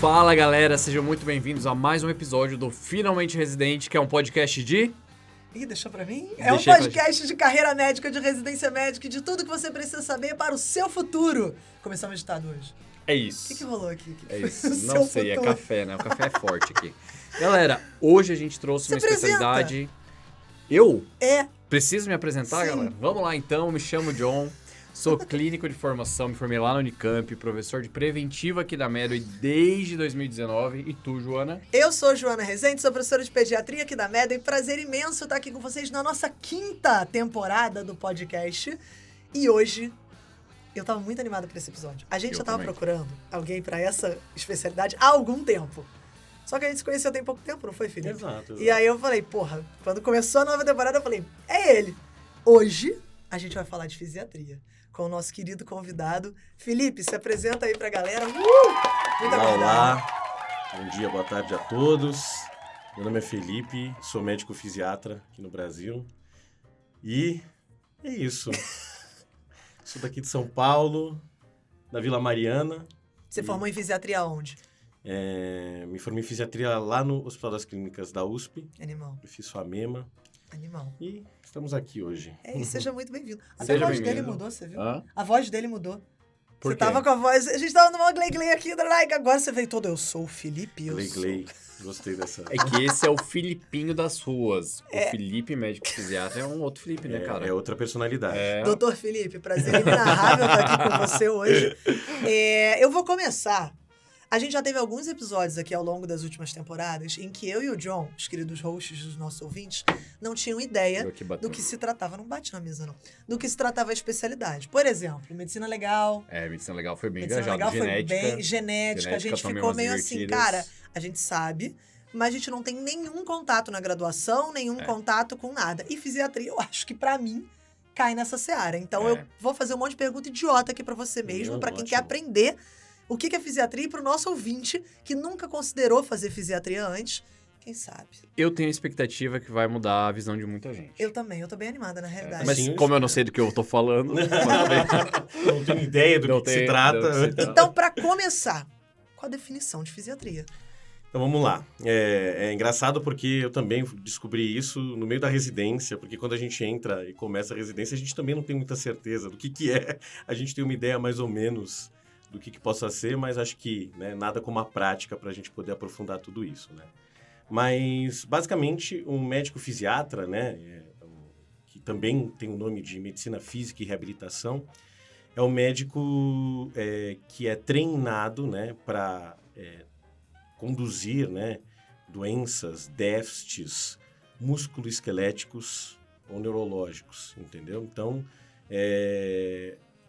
Fala galera, sejam muito bem-vindos a mais um episódio do Finalmente Residente, que é um podcast de... Ih, deixou pra mim? Deixei É um podcast de carreira médica, de residência médica, de tudo que você precisa saber para o seu futuro. Começamos o estado hoje. É isso. O que rolou aqui? É isso. Não sei, é café, né? O café é forte aqui. Galera, hoje a gente trouxe uma especialidade... Eu? É. Preciso me apresentar, Sim. galera? Vamos lá então, me chamo John, sou clínico de formação, me formei lá na Unicamp, professor de preventiva aqui da Medway desde 2019. E tu, Joana? Eu sou Joana Rezende, sou professora de pediatria aqui da Medway. Prazer imenso estar aqui com vocês na nossa 5ª temporada do podcast. E hoje, eu tava muito animada pra esse episódio. A gente já tava procurando alguém pra essa especialidade há algum tempo. Só que a gente se conheceu tem pouco tempo, não foi, Felipe? Exato. E aí eu falei, porra, quando começou a nova temporada, eu falei, é ele. Hoje, a gente vai falar de fisiatria com o nosso querido convidado. Felipe, se apresenta aí pra galera. Muito Olá, bom dia, boa tarde a todos. Meu nome é Felipe, sou médico fisiatra aqui no Brasil. E é isso. Sou daqui de São Paulo, da Vila Mariana. Você formou em fisiatria onde? Me formei em fisiatria lá no Hospital das Clínicas da USP. Animal. Eu fiz FAMEMA. Animal. E estamos aqui hoje. É isso, seja muito bem-vindo. Até Seja a voz bem-vindo. dele mudou, você viu? Hã? A voz dele mudou. Por Você quê? tava com a voz... A gente tava numa glei-glei aqui, agora você veio todo... Eu sou o Felipe, eu sou... Glei, gostei dessa. É que esse é o Filipinho das ruas. O Felipe, médico fisiatra, é um outro Felipe, né, cara? É outra personalidade. Doutor Felipe, prazer inenarrável estar aqui com você hoje. Eu vou começar. A gente já teve alguns episódios aqui ao longo das últimas temporadas em que eu e o John, os queridos hosts dos nossos ouvintes, não tinham ideia Eu aqui batendo. do que se tratava. Não bate na mesa, não. Do que se tratava a especialidade. Por exemplo, medicina legal. Medicina legal foi bem Medicina engajado. legal Genética. foi bem genética. A gente também ficou umas meio assim, divertidas. cara, a gente sabe, mas a gente não tem nenhum contato na graduação, nenhum contato com nada. E fisiatria, eu acho que pra mim cai nessa seara. Então eu vou fazer um monte de pergunta idiota aqui pra você mesmo, pra quem Ótimo. quer aprender o que é fisiatria e pro nosso ouvinte que nunca considerou fazer fisiatria antes. Quem sabe? Eu tenho a expectativa que vai mudar a visão de muita gente. Eu tô bem animada, na realidade. Mas Sim, como eu não sei do que eu tô falando... Não tenho ideia do que se trata. Então, pra começar, qual a definição de fisiatria? Então vamos lá. É engraçado porque eu também descobri isso no meio da residência, porque quando a gente entra e começa a residência, a gente também não tem muita certeza do que é. A gente tem uma ideia mais ou menos do que possa ser, mas acho que nada como a prática para a gente poder aprofundar tudo isso, né? Mas, basicamente, um médico fisiatra, que também tem o nome de medicina física e reabilitação, é um médico que é treinado para conduzir doenças, déficits músculo-esqueléticos ou neurológicos, entendeu? Então,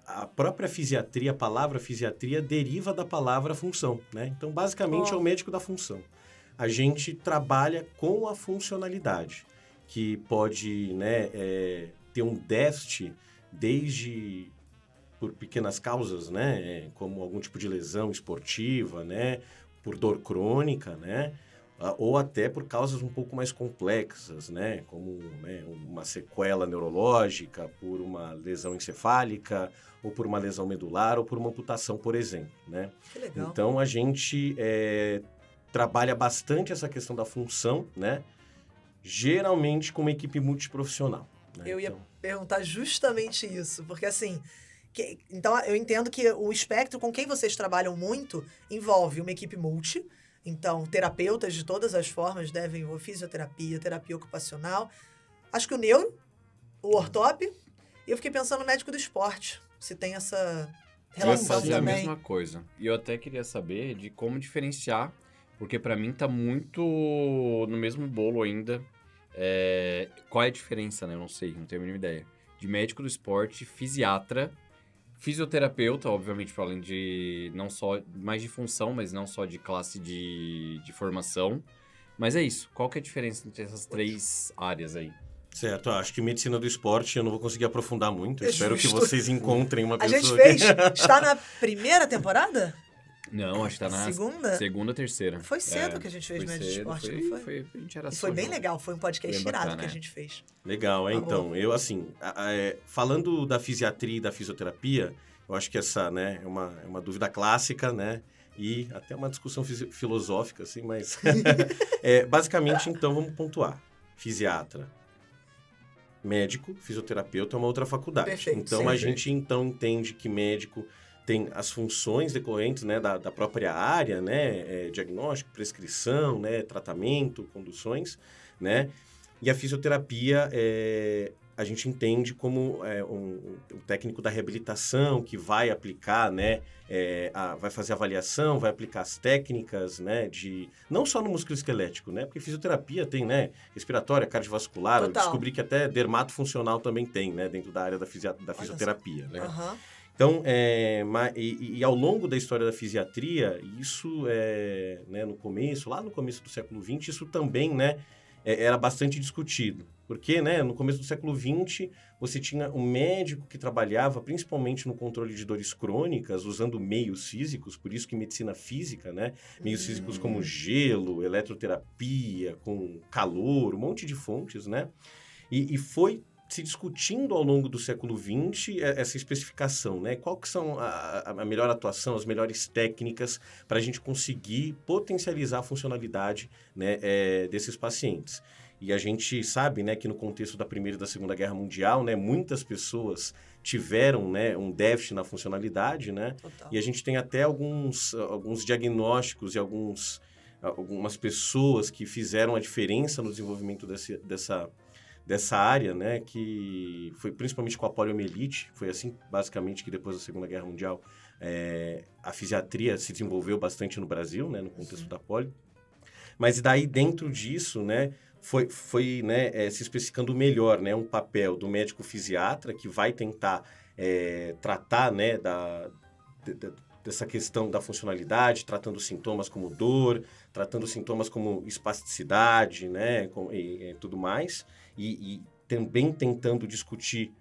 a própria fisiatria, a palavra fisiatria, deriva da palavra função, né? Então, basicamente, é o médico da função. A gente trabalha com a funcionalidade, que pode ter um déficit desde por pequenas causas, como algum tipo de lesão esportiva, por dor crônica, ou até por causas um pouco mais complexas, como uma sequela neurológica, por uma lesão encefálica, ou por uma lesão medular, ou por uma amputação, por exemplo. Que legal. Então, a gente trabalha bastante essa questão da função, geralmente com uma equipe multiprofissional. Eu ia perguntar justamente isso, porque assim... Então, eu entendo que o espectro com quem vocês trabalham muito envolve uma equipe multi. Então, terapeutas de todas as formas devem envolver fisioterapia, terapia ocupacional. Acho que o neuro, o ortop. E eu fiquei pensando no médico do esporte, se tem essa relação Eu ia fazer também. a mesma coisa. E eu até queria saber de como diferenciar, porque pra mim tá muito no mesmo bolo ainda. Qual é a diferença, né? Eu não sei, não tenho a mínima ideia. De médico do esporte, fisiatra, fisioterapeuta, obviamente, para além de não só mais de função, mas não só de classe de formação. Mas é isso. Qual que é a diferença entre essas três áreas aí? Certo, acho que medicina do esporte eu não vou conseguir aprofundar muito. É Espero que justo. vocês encontrem uma A pessoa gente que... fez... Está na primeira temporada? Não, acho que tá na Segunda? terceira. Foi cedo que a gente fez Foi médio de cedo, esporte, não foi? A gente era E foi bem só legal, foi um podcast Bem irado bacana, que a é. gente fez. Legal, Tá então, bom. eu assim, falando da fisiatria e da fisioterapia, eu acho que essa, é uma dúvida clássica, e até uma discussão filosófica, assim, mas... basicamente, então, vamos pontuar. Fisiatra, médico, fisioterapeuta é uma outra faculdade. Perfeito, então, sim, a gente, então, entende que médico tem as funções decorrentes, né, da própria área, né, diagnóstico, prescrição, né, tratamento, conduções, né, e a fisioterapia a gente entende como um técnico da reabilitação que vai aplicar, né, vai fazer avaliação, vai aplicar as técnicas, né, não só no músculo esquelético, né, porque fisioterapia tem, né, respiratória, cardiovascular, eu Total. descobri que até dermatofuncional também tem, né, dentro da área da fisioterapia, né. Aham. Então, ao longo da história da fisiatria, isso, né, lá no começo do século XX, isso também, né, era bastante discutido. Porque, né, no começo do século XX, você tinha um médico que trabalhava principalmente no controle de dores crônicas, usando meios físicos, por isso que medicina física, né, meios físicos como gelo, eletroterapia, com calor, um monte de fontes, né, e foi se discutindo ao longo do século XX essa especificação, né? Qual que são a melhor atuação, as melhores técnicas para a gente conseguir potencializar a funcionalidade, né, desses pacientes. E a gente sabe, né, que no contexto da Primeira e da Segunda Guerra Mundial, né, muitas pessoas tiveram, né, um déficit na funcionalidade, né? Total. E a gente tem até alguns diagnósticos e algumas pessoas que fizeram a diferença no desenvolvimento dessa área, né, que foi principalmente com a poliomielite, foi assim, basicamente, que depois da Segunda Guerra Mundial a fisiatria se desenvolveu bastante no Brasil, né, no contexto da polio. Mas daí, dentro disso, né, foi né, se especificando melhor, né, um papel do médico fisiatra, que vai tentar tratar, né, dessa questão da funcionalidade, tratando sintomas como dor, tratando sintomas como espasticidade, né, e tudo mais, e também tentando discutir,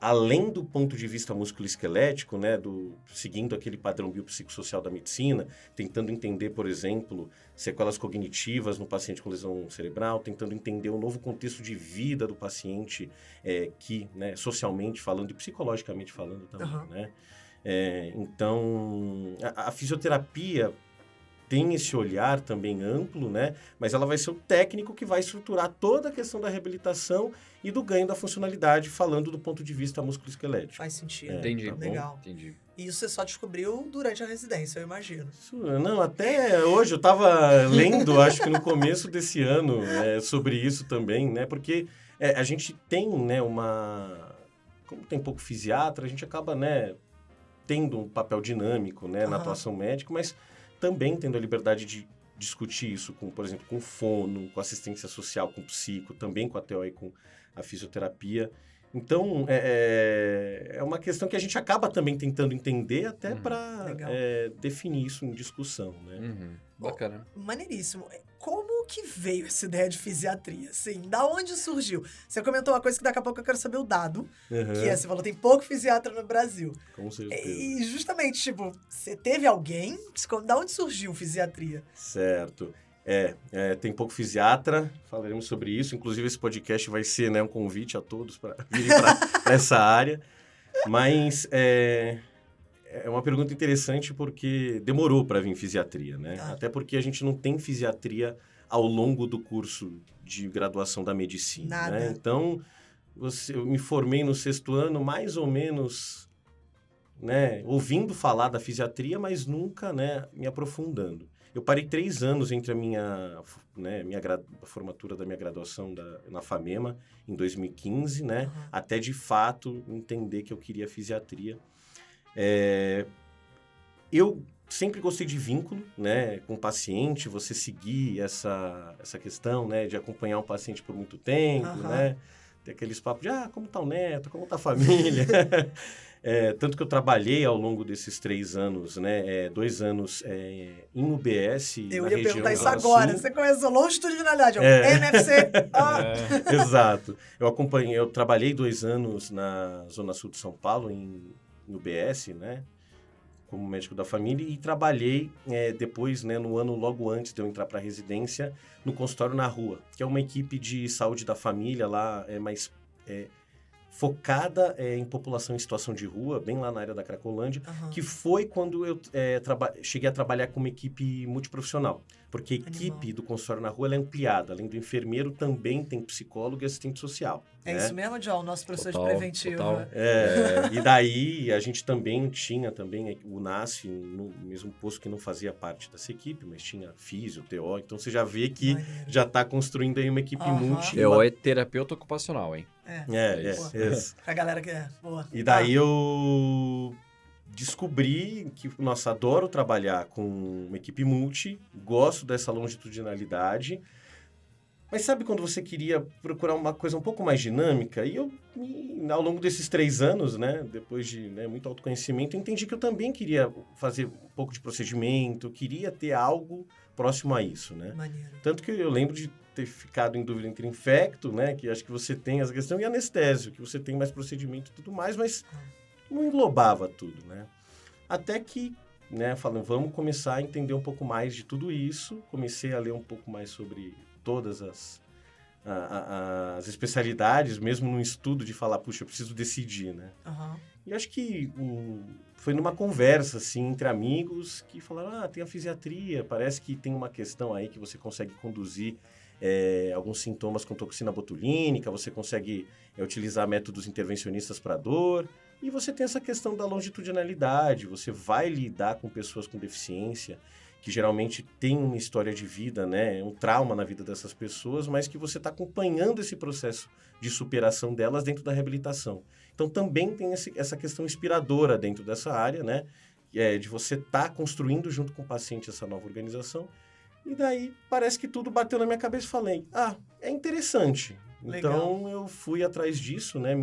além do ponto de vista musculoesquelético, né, seguindo aquele padrão biopsicossocial da medicina, tentando entender, por exemplo, sequelas cognitivas no paciente com lesão cerebral, tentando entender o novo contexto de vida do paciente, que, né, socialmente falando e psicologicamente falando também, né? Então, a fisioterapia tem esse olhar também amplo, né? Mas ela vai ser o técnico que vai estruturar toda a questão da reabilitação e do ganho da funcionalidade, falando do ponto de vista musculoesquelético. Faz sentido. Entendi. Tá bom? Legal. Entendi. E isso você só descobriu durante a residência, eu imagino. Não, até hoje eu estava lendo, acho que no começo desse ano, sobre isso também, né? Porque a gente tem, né, como tem pouco fisiatra, a gente acaba, né, tendo um papel dinâmico, né, na atuação médica, mas também tendo a liberdade de discutir isso, por exemplo, com fono, com assistência social, com psico, também com a TO e com a fisioterapia. Então, é uma questão que a gente acaba também tentando entender até para definir isso em discussão, né? Uhum. Bacana. Maneiríssimo. Como que veio essa ideia de fisiatria? Assim, da onde surgiu? Você comentou uma coisa que daqui a pouco eu quero saber o dado, que você falou, tem pouco fisiatra no Brasil. Com certeza. E justamente, tipo, você teve alguém? Da onde surgiu fisiatria? Certo. Tem pouco fisiatra, falaremos sobre isso. Inclusive, esse podcast vai ser, né, um convite a todos para virem para essa área. Mas é uma pergunta interessante porque demorou para vir fisiatria, né? Até porque a gente não tem fisiatria ao longo do curso de graduação da medicina. Nada. Né? Então, eu me formei no 6º ano, mais ou menos, né, ouvindo falar da fisiatria, mas nunca, né, me aprofundando. Eu parei 3 anos entre a formatura da minha graduação na FAMEMA, em 2015, né? Até, de fato, entender que eu queria fisiatria. Eu sempre gostei de vínculo, né, com o paciente, você seguir essa questão, né, de acompanhar um paciente por muito tempo, né? Ter aqueles papos de, como tá o neto, como tá a família. Tanto que eu trabalhei ao longo desses 3 anos, né, 2 anos em UBS, eu na ia região perguntar isso Zona agora. Sul. Você começou longitudinalidade, NFC. Exato. Eu trabalhei 2 anos na Zona Sul de São Paulo, em UBS, né, como médico da família, e trabalhei depois, né, no ano logo antes de eu entrar para a residência, no consultório na rua, que é uma equipe de saúde da família lá, mas focada em população em situação de rua, bem lá na área da Cracolândia, que foi quando eu cheguei a trabalhar com uma equipe multiprofissional. Porque a equipe do consultório na rua ela é ampliada. Além do enfermeiro, também tem psicólogo e assistente social. É isso mesmo, John? Nosso professor de preventivo. Total. E daí, a gente também tinha o NASF, no mesmo posto que não fazia parte dessa equipe, mas tinha físio, TO. Então, você já vê que já está construindo aí uma equipe multi... TO é terapeuta ocupacional, hein? Isso. Pra galera que é boa. E daí eu descobri que, nossa, adoro trabalhar com uma equipe multi, gosto dessa longitudinalidade, mas sabe quando você queria procurar uma coisa um pouco mais dinâmica? E eu, ao longo desses 3 anos, né, depois de muito autoconhecimento, entendi que eu também queria fazer um pouco de procedimento, queria ter algo próximo a isso, né? Maneiro. Tanto que eu lembro de ter ficado em dúvida entre infecto, né, que acho que você tem essa questão, e anestésio, que você tem mais procedimento e tudo mais, mas não englobava tudo, né? Até que, né, falando, vamos começar a entender um pouco mais de tudo isso, comecei a ler um pouco mais sobre todas as especialidades, mesmo num estudo de falar, puxa, eu preciso decidir, né? E acho que foi numa conversa, assim, entre amigos, que falaram, tem a fisiatria, parece que tem uma questão aí que você consegue conduzir alguns sintomas com toxina botulínica, você consegue utilizar métodos intervencionistas para dor, e você tem essa questão da longitudinalidade, você vai lidar com pessoas com deficiência, que geralmente tem uma história de vida, né, um trauma na vida dessas pessoas, mas que você está acompanhando esse processo de superação delas dentro da reabilitação. Então, também tem essa questão inspiradora dentro dessa área, né, de você estar construindo junto com o paciente essa nova organização. E daí, parece que tudo bateu na minha cabeça e falei, é interessante. Legal. Então, eu fui atrás disso, né,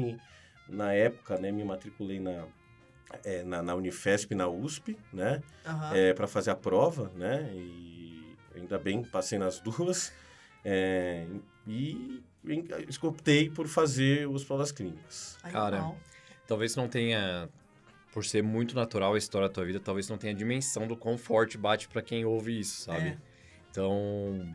na época, né, me matriculei na Unifesp, na USP, né, para fazer a prova, né, e ainda bem passei nas duas, e optei por fazer o Hospital das Clínicas. Cara, talvez não tenha, por ser muito natural a história da tua vida, talvez não tenha dimensão do quão forte bate pra quem ouve isso, sabe? Então,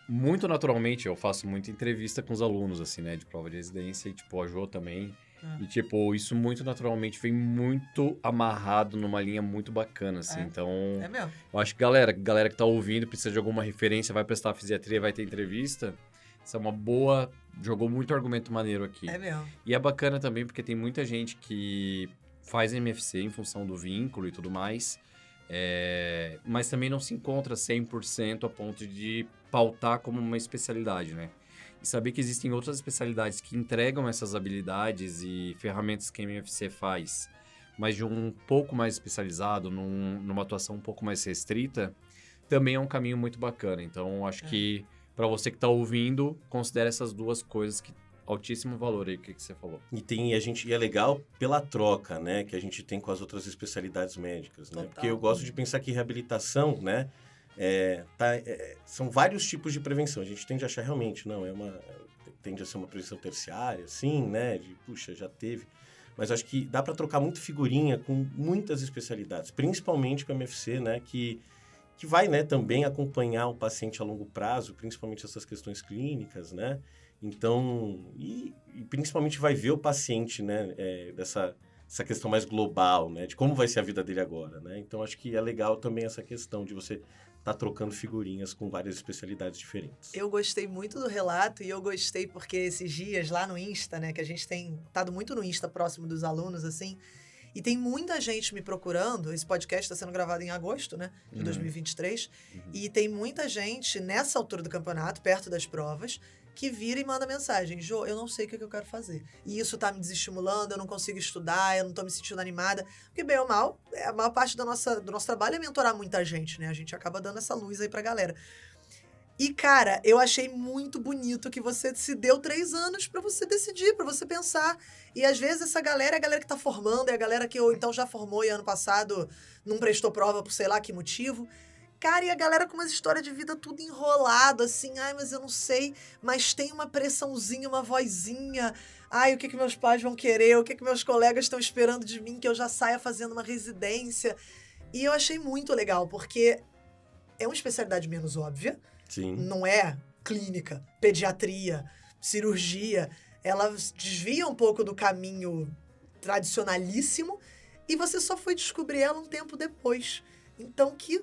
muito naturalmente, eu faço muita entrevista com os alunos, assim, né, de prova de residência, e tipo, a Jo também. E, tipo, isso muito naturalmente vem muito amarrado numa linha muito bacana, assim. Então, é mesmo. Eu acho que galera que tá ouvindo, precisa de alguma referência, vai prestar fisiatria, vai ter entrevista. Isso é uma boa... Jogou muito argumento maneiro aqui. É mesmo. E é bacana também porque tem muita gente que faz MFC em função do vínculo e tudo mais, mas também não se encontra 100% a ponto de pautar como uma especialidade, né? E saber que existem outras especialidades que entregam essas habilidades e ferramentas que a MFC faz, mas de um pouco mais especializado, numa atuação um pouco mais restrita, também é um caminho muito bacana. Então, acho que para você que está ouvindo, considere essas duas coisas que altíssimo valor aí, o que você falou. E é legal pela troca, né, que a gente tem com as outras especialidade médicas, né? Porque eu gosto de pensar que reabilitação, né, são vários tipos de prevenção. A gente tende a achar realmente, tende a ser uma prevenção terciária, sim, né, puxa, já teve. Mas acho que dá para trocar muito figurinha com muitas especialidades, principalmente com a MFC, né, que vai, né, também acompanhar o paciente a longo prazo, principalmente essas questões clínicas, né? Então, e principalmente vai ver o paciente, né, dessa questão mais global, né, de como vai ser a vida dele agora, né? Então, acho que é legal também essa questão de você estar trocando figurinhas com várias especialidades diferentes. Eu gostei muito do relato e eu gostei porque esses dias lá no Insta, né, que a gente tem estado muito no Insta próximo dos alunos, assim, e tem muita gente me procurando. Esse podcast está sendo gravado em agosto, né, de 2023. E tem muita gente nessa altura do campeonato, perto das provas, que vira e manda mensagem. Jo, eu não sei o que eu quero fazer. E isso tá me desestimulando, eu não consigo estudar, eu não tô me sentindo animada. Porque, bem ou mal, a maior parte do nosso trabalho é mentorar muita gente, né? A gente acaba dando essa luz aí pra galera. E, cara, eu achei muito bonito que você se deu 3 anos pra você decidir, pra você pensar. E, às vezes, essa galera é a galera que tá formando, é a galera que ou então já formou e ano passado não prestou prova por sei lá que motivo. Cara, e a galera com uma história de vida tudo enrolado, assim, mas eu não sei, mas tem uma pressãozinha, uma vozinha, o que meus pais vão querer, o que meus colegas estão esperando de mim, que eu já saia fazendo uma residência. E eu achei muito legal, porque é uma especialidade menos óbvia. Sim. Não é clínica, pediatria, cirurgia. ela desvia um pouco do caminho tradicionalíssimo e você só foi descobrir ela um tempo depois. Então, que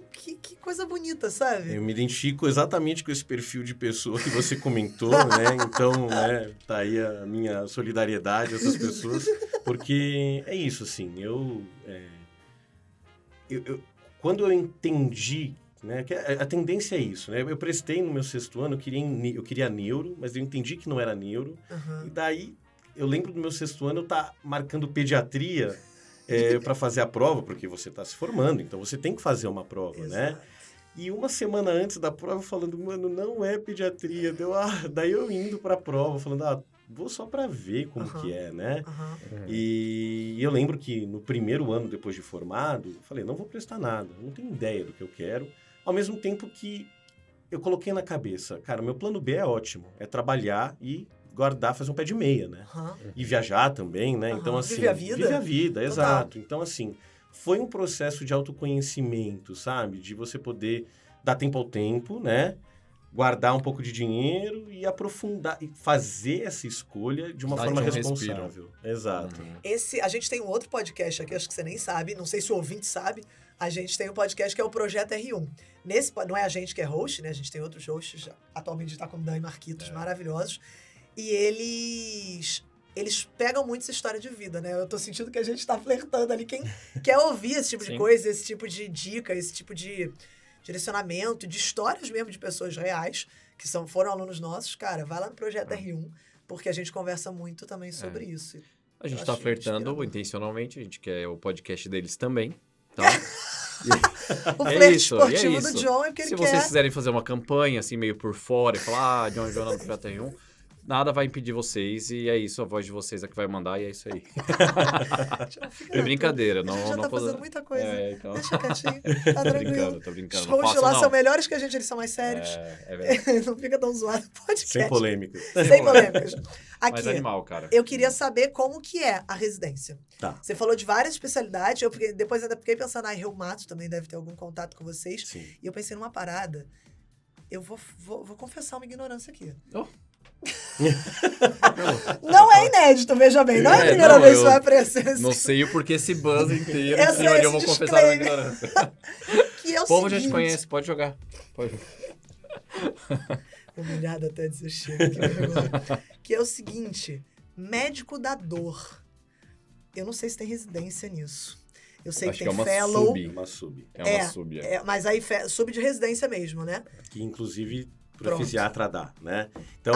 coisa bonita, sabe? Eu me identifico exatamente com esse perfil de pessoa que você comentou, né? Então, né, tá aí a minha solidariedade a essas pessoas, porque é isso, assim, quando eu entendi, né, que a tendência é isso, né? Eu prestei no meu 6º ano, eu queria neuro, mas eu entendi que não era neuro, e daí eu lembro do meu 6º ano eu tá marcando pediatria para fazer a prova, porque você está se formando, então você tem que fazer uma prova, Exato. né? E uma semana antes da prova, falando, mano, não é pediatria. Daí eu indo para a prova, falando, vou só para ver como que é, né? E eu lembro que no primeiro ano, depois de formado, eu falei, não vou prestar nada, não tenho ideia do que eu quero. Ao mesmo tempo que eu coloquei na cabeça, cara, o meu plano B é ótimo, é trabalhar e guardar, fazer um pé de meia, né? E viajar também, né? Então, assim... Viver a vida. Viver a vida, Total. exato. Então, assim, foi um processo de autoconhecimento, sabe? De você poder dar tempo ao tempo, né? Guardar um pouco de dinheiro e aprofundar, e fazer essa escolha de uma forma responsável. Exato. A gente tem um outro podcast aqui, acho que você nem sabe, não sei se o ouvinte sabe, a gente tem um podcast que é o Projeto R1. Não é a gente que é host, né? A gente tem outros hosts, atualmente está com o Dan e Marquitos, maravilhosos. E eles pegam muito essa história de vida, né? Eu tô sentindo que a gente tá flertando ali. Quem quer ouvir esse tipo de coisa, esse tipo de dica, esse tipo de direcionamento, de histórias mesmo de pessoas reais, que foram alunos nossos, cara, vai lá no Projeto R1, porque a gente conversa muito também sobre isso. A gente tá flertando intencionalmente, a gente quer o podcast deles também, tá? O flerte esportivo do John é porque ele quer... Se vocês quiserem fazer uma campanha, assim, meio por fora, e falar, John e Joana do Projeto R1, nada vai impedir vocês, e é isso, a voz de vocês é que vai mandar, e é isso aí. É brincadeira, não... A gente já não tá fazendo muita coisa. Então... Deixa quietinho, tá tranquilo. Tô brincando. Os hosts lá são melhores que a gente, eles são mais sérios. É verdade. Não fica tão zoado o podcast. Sem polêmicas. Sem polêmicas. Aqui, mais animal, cara. Eu queria saber como que é a residência. Tá. Você falou de várias especialidades, depois ainda fiquei pensando, reumato também deve ter algum contato com vocês. Sim. E eu pensei numa parada, eu vou confessar uma ignorância aqui. Oh. Não é inédito, veja bem. Não é a primeira vez que vai aparecer. Não sei o porquê esse buzz inteiro. Esse eu vou confessar a ignorância. Que é o povo seguinte... já te conhece, pode jogar. Humilhado até desistir. Que é o seguinte, médico da dor. Eu não sei se tem residência nisso. Eu sei Acho que tem é uma fellow. Uma sub. É uma sub. Mas aí sub de residência mesmo, né? Que inclusive para fisiatra dá, né? Então,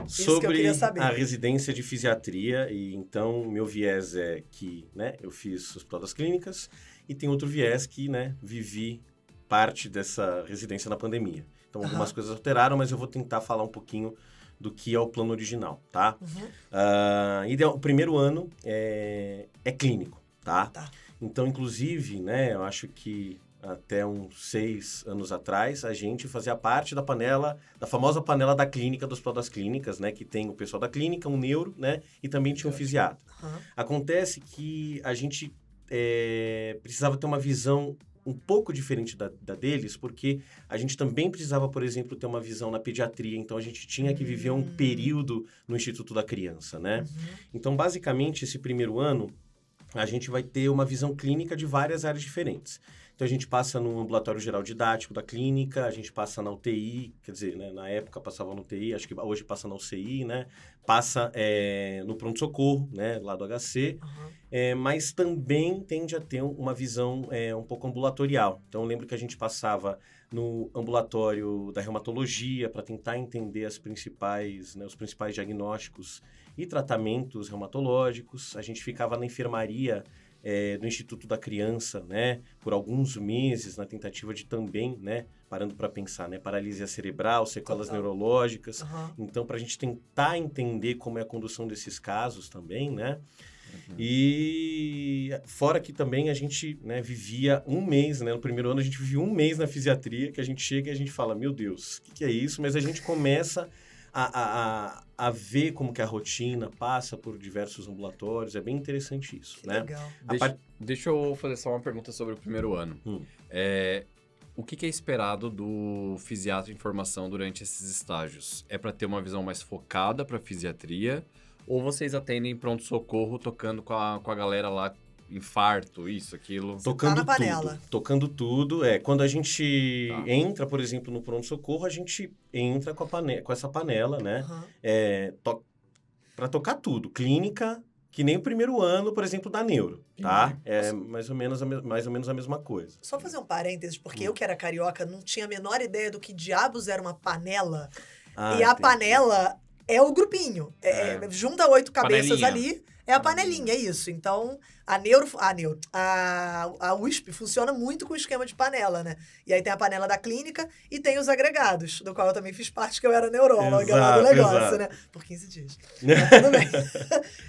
sobre a residência de fisiatria, e então meu viés é que, né, eu fiz Hospital das Clínicas e tem outro viés que, né, vivi parte dessa residência na pandemia. Então algumas coisas alteraram, mas eu vou tentar falar um pouquinho do que é o plano original, tá? O primeiro ano é clínico, tá? Então, inclusive, né, eu acho que até uns 6 anos atrás, a gente fazia parte da famosa panela da clínica, do Hospital das Clínicas, né? Que tem o pessoal da clínica, um neuro, né? E também tinha um fisiatra. Acontece que a gente precisava ter uma visão um pouco diferente da deles, porque a gente também precisava, por exemplo, ter uma visão na pediatria, então a gente tinha que viver um período no Instituto da Criança, né? Então, basicamente, esse primeiro ano, a gente vai ter uma visão clínica de várias áreas diferentes. Então, a gente passa no ambulatório geral didático da clínica, a gente passa na UTI, quer dizer, né, na época passava na UTI, acho que hoje passa na UCI, né? Passa no pronto-socorro, né, lá do HC, mas também tende a ter uma visão um pouco ambulatorial. Então, eu lembro que a gente passava no ambulatório da reumatologia para tentar entender os principais diagnósticos e tratamentos reumatológicos. A gente ficava na enfermaria do Instituto da Criança, né, por alguns meses, na tentativa de também, né, parando para pensar, né, paralisia cerebral, sequelas neurológicas. Então, para a gente tentar entender como é a condução desses casos também, né, e fora que também a gente, né, vivia um mês, né, no primeiro ano a gente vivia um mês na fisiatria, que a gente chega e a gente fala, meu Deus, o que é isso? Mas a gente começa a ver como que a rotina passa por diversos ambulatórios. É bem interessante isso, que né? Legal. Deixa eu fazer só uma pergunta sobre o primeiro ano. O que é esperado do fisiatra em formação durante esses estágios? É para ter uma visão mais focada para fisiatria Ou vocês atendem pronto-socorro tocando com a galera lá, infarto, isso, aquilo. Tocando na panela. tudo. Tocando tudo. Quando a gente Tá. entra, por exemplo, no pronto-socorro, a gente entra com essa panela, né? Aham. Para tocar tudo. Clínica, que nem o primeiro ano, por exemplo, da neuro, tá? É mais ou menos a mesma coisa. Só fazer um parênteses, porque eu que era carioca não tinha a menor ideia do que diabos era uma panela. E a Entendi. panela é o grupinho. Junta 8 cabeças Panelinha. ali, é a panelinha, é isso. Então, a USP funciona muito com o esquema de panela, né? E aí tem a panela da clínica e tem os agregados, do qual eu também fiz parte, que eu era neuróloga lá do negócio, Exato. né? Por 15 dias. Mas tudo bem.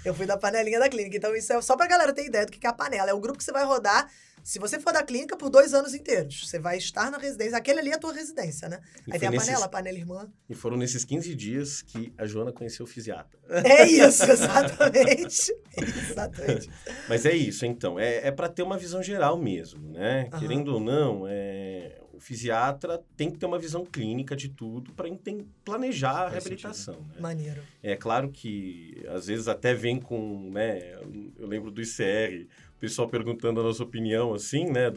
Eu fui da panelinha da clínica. Então, isso é só pra galera ter ideia do que é a panela. É o grupo que você vai rodar. Se você for da clínica, por 2 anos inteiros. Você vai estar na residência. Aquele ali é a tua residência, né? E Aí foi tem a nesses- panela, a panela irmã. E foram nesses 15 dias que a Joana conheceu o fisiatra. É isso, exatamente. Exatamente. Mas é isso, então. É para ter uma visão geral mesmo, né? Aham. Querendo ou não, o fisiatra tem que ter uma visão clínica de tudo para planejar a Faz reabilitação, né? Maneiro. É claro que, às vezes, até vem com, né? Eu lembro do ICR, o pessoal perguntando a nossa opinião, assim, né?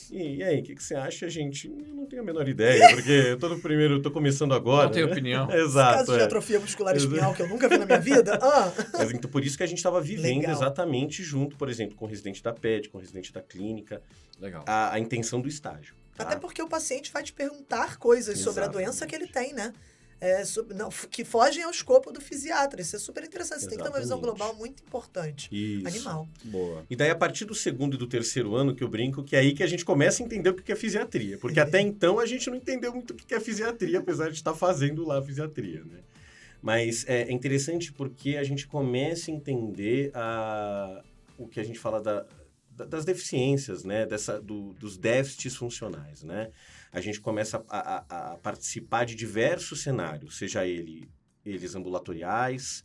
E aí, o que você acha, gente? Eu não tenho a menor ideia, porque eu tô começando agora. Não tenho né? opinião. Exato, Caso de atrofia muscular espinhal que eu nunca vi na minha vida. Mas, então, por isso que a gente estava vivendo Legal. exatamente junto, por exemplo, com o residente da PED, com o residente da clínica, Legal. a intenção do estágio. Tá? Até porque o paciente vai te perguntar coisas sobre a doença que ele tem, né? Que fogem ao escopo do fisiatra. Isso é super interessante. Você tem que ter uma visão Exatamente. global muito importante. Isso. Animal. Boa. E daí, a partir do segundo e do terceiro ano, que eu brinco, que é aí que a gente começa a entender o que é fisiatria. Porque até então a gente não entendeu muito o que é fisiatria, apesar de estar fazendo lá a fisiatria, né? Mas é interessante porque a gente começa a entender o que a gente fala das deficiências, né? Dos déficits funcionais, né? A gente começa a participar de diversos cenários, seja eles ambulatoriais,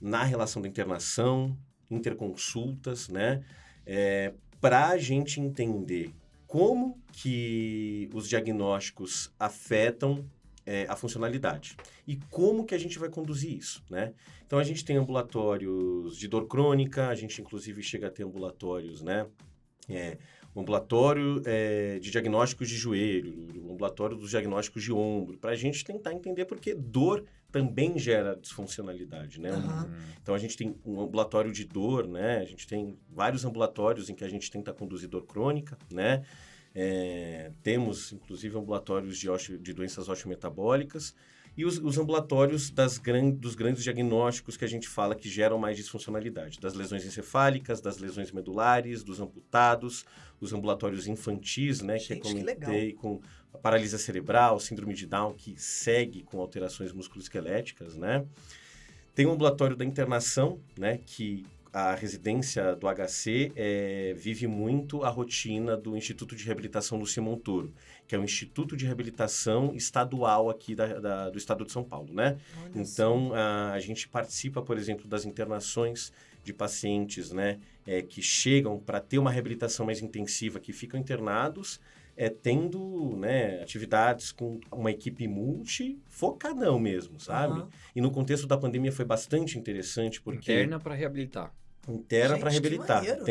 na relação da internação, interconsultas, né? Para a gente entender como que os diagnósticos afetam a funcionalidade e como que a gente vai conduzir isso, né? Então, a gente tem ambulatórios de dor crônica, a gente, inclusive, chega a ter ambulatórios, né? O ambulatório de diagnósticos de joelho, o ambulatório dos diagnósticos de ombro, para a gente tentar entender porque dor também gera disfuncionalidade, né? Aham. Então, a gente tem um ambulatório de dor, né? A gente tem vários ambulatórios em que a gente tenta conduzir dor crônica, né? Temos, inclusive, ambulatórios de doenças osteometabólicas e os ambulatórios dos grandes diagnósticos que a gente fala que geram mais disfuncionalidade, das lesões encefálicas, das lesões medulares, dos amputados, os ambulatórios infantis, né, que eu Gente, que legal. comentei, com a paralisia cerebral, síndrome de Down, que segue com alterações musculoesqueléticas, né? Tem o ambulatório da internação, né, que a residência do HC vive muito a rotina do Instituto de Reabilitação Lúcia Montoro, que é o Instituto de Reabilitação Estadual aqui do Estado de São Paulo, né? Olha Então, a gente participa, por exemplo, das internações de pacientes, né, que chegam para ter uma reabilitação mais intensiva, que ficam internados, tendo, né, atividades com uma equipe focadão mesmo, sabe? Aham. E no contexto da pandemia foi bastante interessante, porque... Interna para reabilitar. Interna Gente, para que reabilitar. maneiro.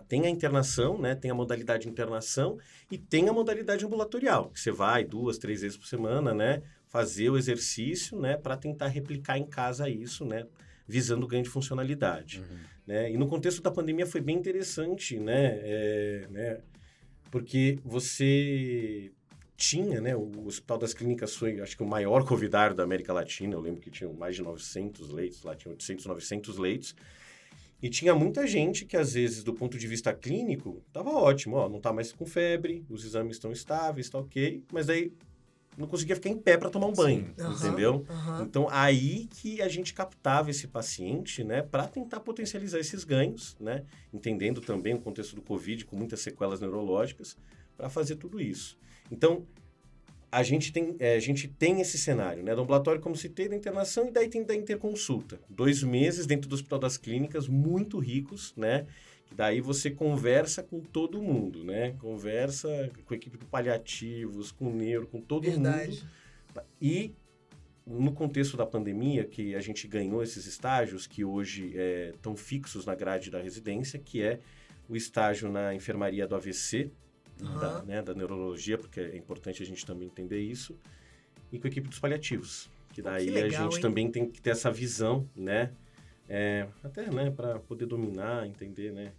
Tem a internação, né? Tem a modalidade de internação e tem a modalidade ambulatorial, que você vai 2, 3 vezes por semana, né? Fazer o exercício, né? Para tentar replicar em casa isso, né? Visando ganho de funcionalidade. Né? E no contexto da pandemia foi bem interessante, né? Porque você tinha, né? O Hospital das Clínicas foi, acho que o maior covidário da América Latina. Eu lembro que tinham mais de 900 leitos, lá tinha 800, 900 leitos. E tinha muita gente que, às vezes, do ponto de vista clínico, estava ótimo. Ó, não está mais com febre, os exames estão estáveis, está ok. Mas daí não conseguia ficar em pé para tomar um banho, Aham, entendeu? aham. Então, aí que a gente captava esse paciente, né? Para tentar potencializar esses ganhos, né? Entendendo também o contexto do Covid, com muitas sequelas neurológicas, para fazer tudo isso. Então, a gente tem esse cenário, né? Do ambulatório, como citei, da internação, e daí tem da interconsulta. 2 meses dentro do Hospital das Clínicas, muito ricos, né? Que daí você conversa com todo mundo, né? Conversa com a equipe de paliativos, com o neuro, com todo Verdade. mundo. E no contexto da pandemia, que a gente ganhou esses estágios que hoje estão fixos na grade da residência, que é o estágio na enfermaria do AVC, da neurologia, porque é importante a gente também entender isso, e com a equipe dos paliativos, que daí legal, a gente também tem que ter essa visão, né? Até, né, para poder dominar, entender, né?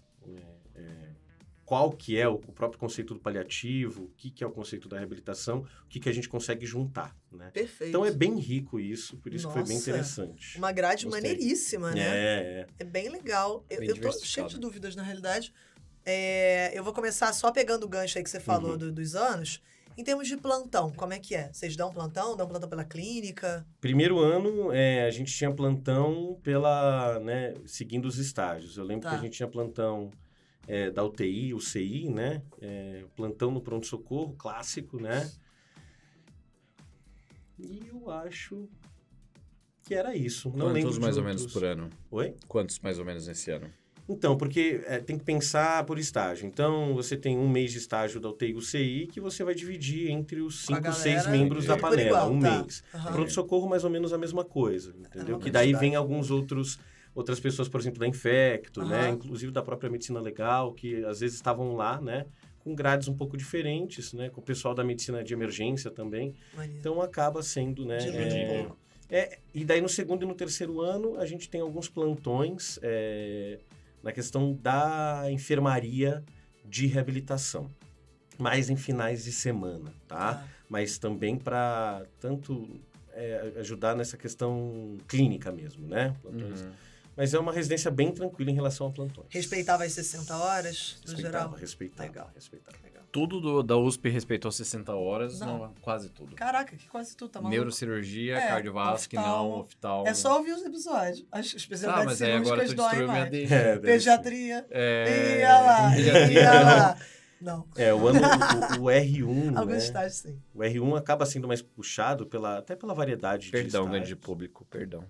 Qual que é o próprio conceito do paliativo, o que é o conceito da reabilitação, o que a gente consegue juntar, né? Perfeito. Então, é bem rico isso, por isso que foi bem Nossa, interessante. Uma grade Gostei. maneiríssima, né? É bem legal. Bem Eu tô diversificado. cheio de dúvidas, na realidade. Eu vou começar só pegando o gancho aí que você falou dos anos. Em termos de plantão, como é que é? Vocês dão plantão pela clínica? Primeiro ano, a gente tinha plantão né, seguindo os estágios. Eu lembro que a gente tinha plantão da UTI, UCI, né? Plantão no pronto-socorro, clássico, né? E eu acho que era isso. Não lembro Quantos de mais ou outros. menos por ano? Oi? Quantos mais ou menos nesse ano? Então, porque tem que pensar por estágio. Então, você tem um mês de estágio da UTI e UCI que você vai dividir entre os 5, 6 membros da por panela, igual, um tá. mês. Pronto-socorro, mais ou menos a mesma coisa, entendeu? uma Que daí quantidade. vem outras pessoas, por exemplo, da Infecto, né? Aham. Inclusive da própria medicina legal, que às vezes estavam lá, né? Com grades um pouco diferentes, né? Com o pessoal da medicina de emergência também. Maneiro. Então, acaba sendo, né? Divide um pouco. E daí, no segundo e no terceiro ano, a gente tem alguns plantões na questão da enfermaria de reabilitação. Mais em finais de semana, tá? Mas também para tanto ajudar nessa questão clínica mesmo, né? Plantões. Mas é uma residência bem tranquila em relação a plantões. Respeitava as 60 horas, no geral? Respeitava. Legal. Legal. Tudo da USP respeitou 60 horas? Não. quase tudo. Caraca, que quase tudo tá maluco. Neurocirurgia, cardiovascular, não, oftalmo. É só ouvir os episódios. As especialidades mas aí agora cirúrgicas tu doem destruiu minha mais. deixa. Pediatria. É... Ia lá. Não. O R1, Alguns né? estágios, sim. O R1 acaba sendo mais puxado até pela variedade Perdão, de grande estágios. público, perdão.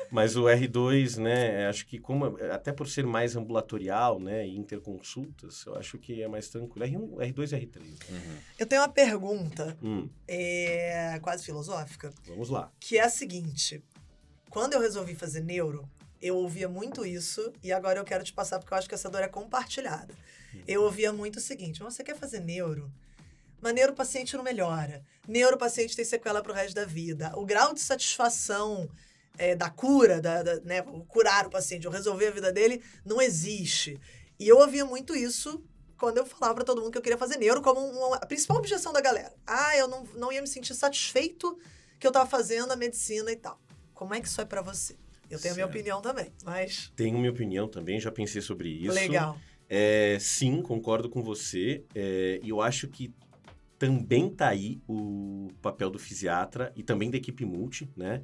Mas o R2, né, acho que até por ser mais ambulatorial, né, e interconsultas, eu acho que é mais tranquilo. R1, R2 e R3. Eu tenho uma pergunta, Hum, quase filosófica, vamos lá. que é a seguinte. Quando eu resolvi fazer neuro, eu ouvia muito isso, e agora eu quero te passar porque eu acho que essa dor é compartilhada. Eu ouvia muito o seguinte: você quer fazer neuro? Mas neuro o paciente não melhora. Neuro o paciente tem sequela pro resto da vida. O grau de satisfação da cura, né, curar o paciente, ou resolver a vida dele, não existe. E eu ouvia muito isso quando eu falava pra todo mundo que eu queria fazer neuro como a principal objeção da galera. Eu não ia me sentir satisfeito que eu tava fazendo a medicina e tal. Como é que isso é pra você? Eu tenho a minha opinião também, mas... Tenho minha opinião também, já pensei sobre isso. Legal. Sim, concordo com você. E eu acho que também tá aí o papel do fisiatra e também da equipe multi, né?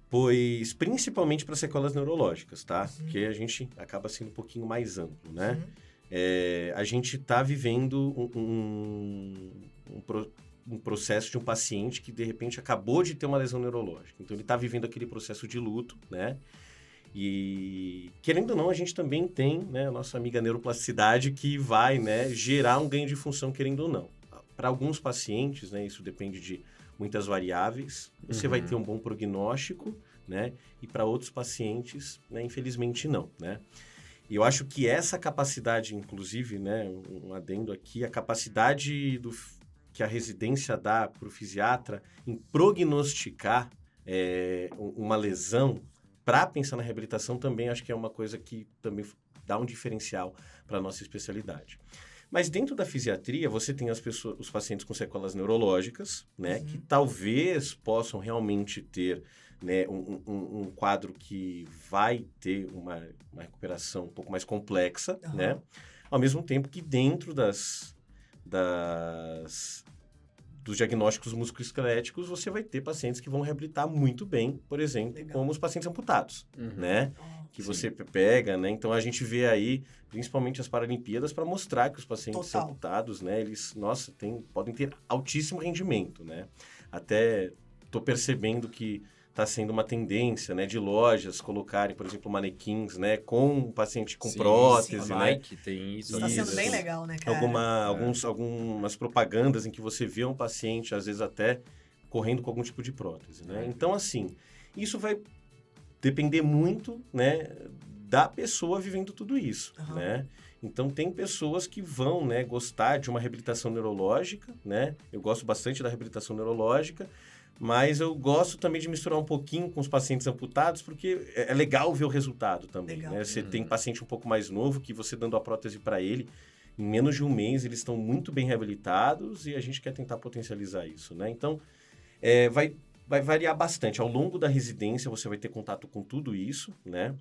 Pois, principalmente para sequelas neurológicas, tá? Porque a gente acaba sendo um pouquinho mais amplo, né? A gente tá vivendo um processo de um paciente que, de repente, acabou de ter uma lesão neurológica. Então, ele tá vivendo aquele processo de luto, né? E, querendo ou não, a gente também tem, né, a nossa amiga neuroplasticidade que vai, né, gerar um ganho de função, querendo ou não. Para alguns pacientes, né, isso depende de muitas variáveis, você vai ter um bom prognóstico, né? E para outros pacientes, né, infelizmente não, né? E eu acho que essa capacidade, inclusive, né, um adendo aqui, a capacidade que a residência dá para o fisiatra em prognosticar uma lesão para pensar na reabilitação também acho que é uma coisa que também dá um diferencial para a nossa especialidade. Mas dentro da fisiatria, você tem os pacientes com sequelas neurológicas, né? Que talvez possam realmente ter, né, um quadro que vai ter uma recuperação um pouco mais complexa, né? Ao mesmo tempo que dentro dos diagnósticos musculoesqueléticos, você vai ter pacientes que vão reabilitar muito bem, por exemplo, como os pacientes amputados, né? Que você pega, né? Então, a gente vê aí, principalmente as Paralimpíadas, para mostrar que os pacientes amputados, né? Eles, podem ter altíssimo rendimento, né? Até estou percebendo que está sendo uma tendência, né? De lojas colocarem, por exemplo, manequins, né? Com um paciente com prótese, a né? Nike tem isso. Está sendo bem legal, né, cara? Algumas propagandas em que você vê um paciente, às vezes até correndo com algum tipo de prótese, né? Então, assim, isso vai depender muito, né, da pessoa vivendo tudo isso, né? Então, tem pessoas que vão, né, gostar de uma reabilitação neurológica, né? Eu gosto bastante da reabilitação neurológica, mas eu gosto também de misturar um pouquinho com os pacientes amputados, porque é legal ver o resultado também, né? Você tem paciente um pouco mais novo que você dando a prótese para ele, em menos de um mês eles estão muito bem reabilitados e a gente quer tentar potencializar isso, né? Então, vai variar bastante. Ao longo da residência, você vai ter contato com tudo isso, né?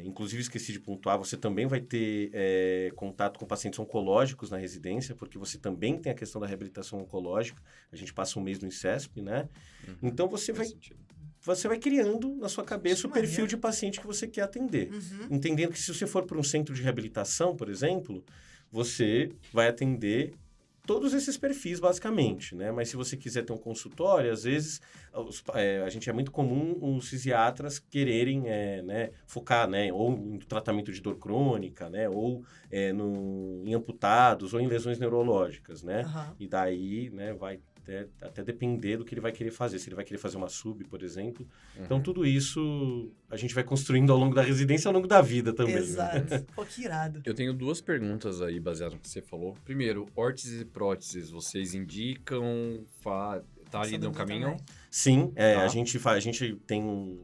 Inclusive, esqueci de pontuar, você também vai ter contato com pacientes oncológicos na residência, porque você também tem a questão da reabilitação oncológica. A gente passa um mês no INCESP, né? Então, você vai criando na sua cabeça o perfil de paciente que você quer atender. Entendendo que se você for para um centro de reabilitação, por exemplo, você vai atender todos esses perfis, basicamente, né? Mas se você quiser ter um consultório, às vezes, a gente é muito comum os fisiatras quererem né, focar, né, ou em tratamento de dor crônica, né, ou em amputados, ou em lesões neurológicas, né? E daí, né, vai até depender do que ele vai querer fazer. Se ele vai querer fazer uma sub, por exemplo. Então, tudo isso a gente vai construindo ao longo da residência e ao longo da vida também. Exato. Né? Pô, que irado. Eu tenho 2 perguntas aí, baseadas no que você falou. Primeiro, órteses e próteses, vocês indicam? Tá ali no caminho? Também. Sim, a gente tem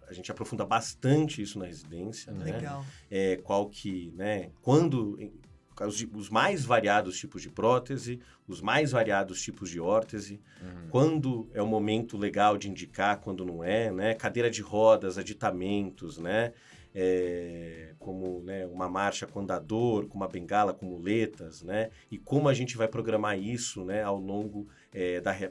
a gente aprofunda bastante isso na residência, né? Legal. Qual que, né? Quando os mais variados tipos de prótese, os mais variados tipos de órtese, quando é o momento legal de indicar, quando não é, né? Cadeira de rodas, aditamentos, né? Como, né, uma marcha com andador, com uma bengala, com muletas, né? E como a gente vai programar isso, né, ao longo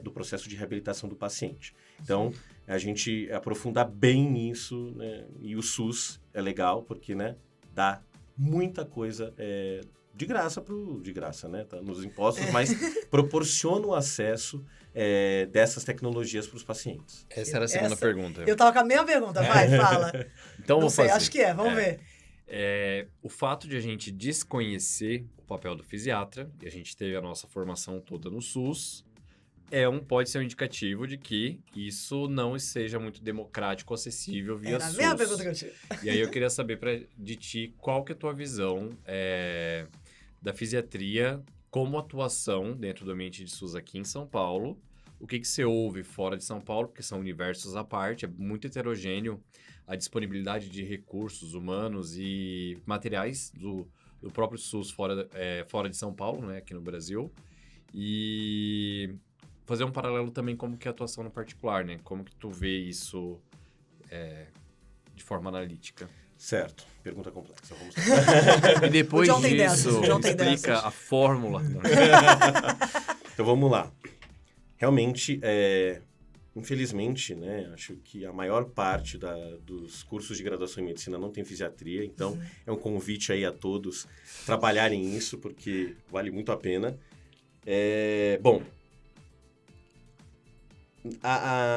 do processo de reabilitação do paciente. Então, a gente aprofunda bem nisso, né? E o SUS é legal porque, né, dá muita coisa de graça, né? Tá nos impostos, mas proporciona o acesso dessas tecnologias para os pacientes. Essa era a segunda pergunta. Eu tava com a mesma pergunta, vai, fala. Então, não vou sei, fazer. acho que vamos ver. O fato de a gente desconhecer o papel do fisiatra, e a gente teve a nossa formação toda no SUS, pode ser um indicativo de que isso não seja muito democrático, acessível via Era a SUS. mesma pergunta que eu tinha. E aí eu queria saber de ti qual que é a tua visão da fisiatria como atuação dentro do ambiente de SUS aqui em São Paulo. O que você ouve fora de São Paulo, porque são universos à parte, é muito heterogêneo a disponibilidade de recursos humanos e materiais do próprio SUS fora de São Paulo, né, aqui no Brasil. E fazer um paralelo também como que é a atuação no particular, né? Como que tu vê isso de forma analítica. Certo. Pergunta complexa. Vamos lá. E depois disso, explica a fórmula. Então, vamos lá. Realmente, infelizmente, né, acho que a maior parte dos cursos de graduação em medicina não tem fisiatria, então é um convite aí a todos trabalharem nisso, porque vale muito a pena. Bom,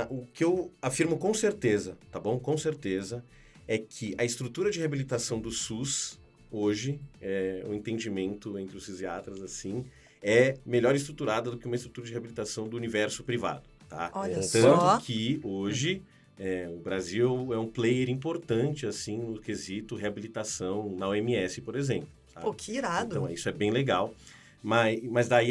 o que eu afirmo com certeza, tá bom? Com certeza, é que a estrutura de reabilitação do SUS, hoje, o entendimento entre os fisiatras, assim, é melhor estruturada do que uma estrutura de reabilitação do universo privado, tá? Olha só. Tanto que, hoje, o Brasil é um player importante, assim, no quesito reabilitação na OMS, por exemplo. Sabe? Pô, que irado. Então, isso é bem legal. Mas daí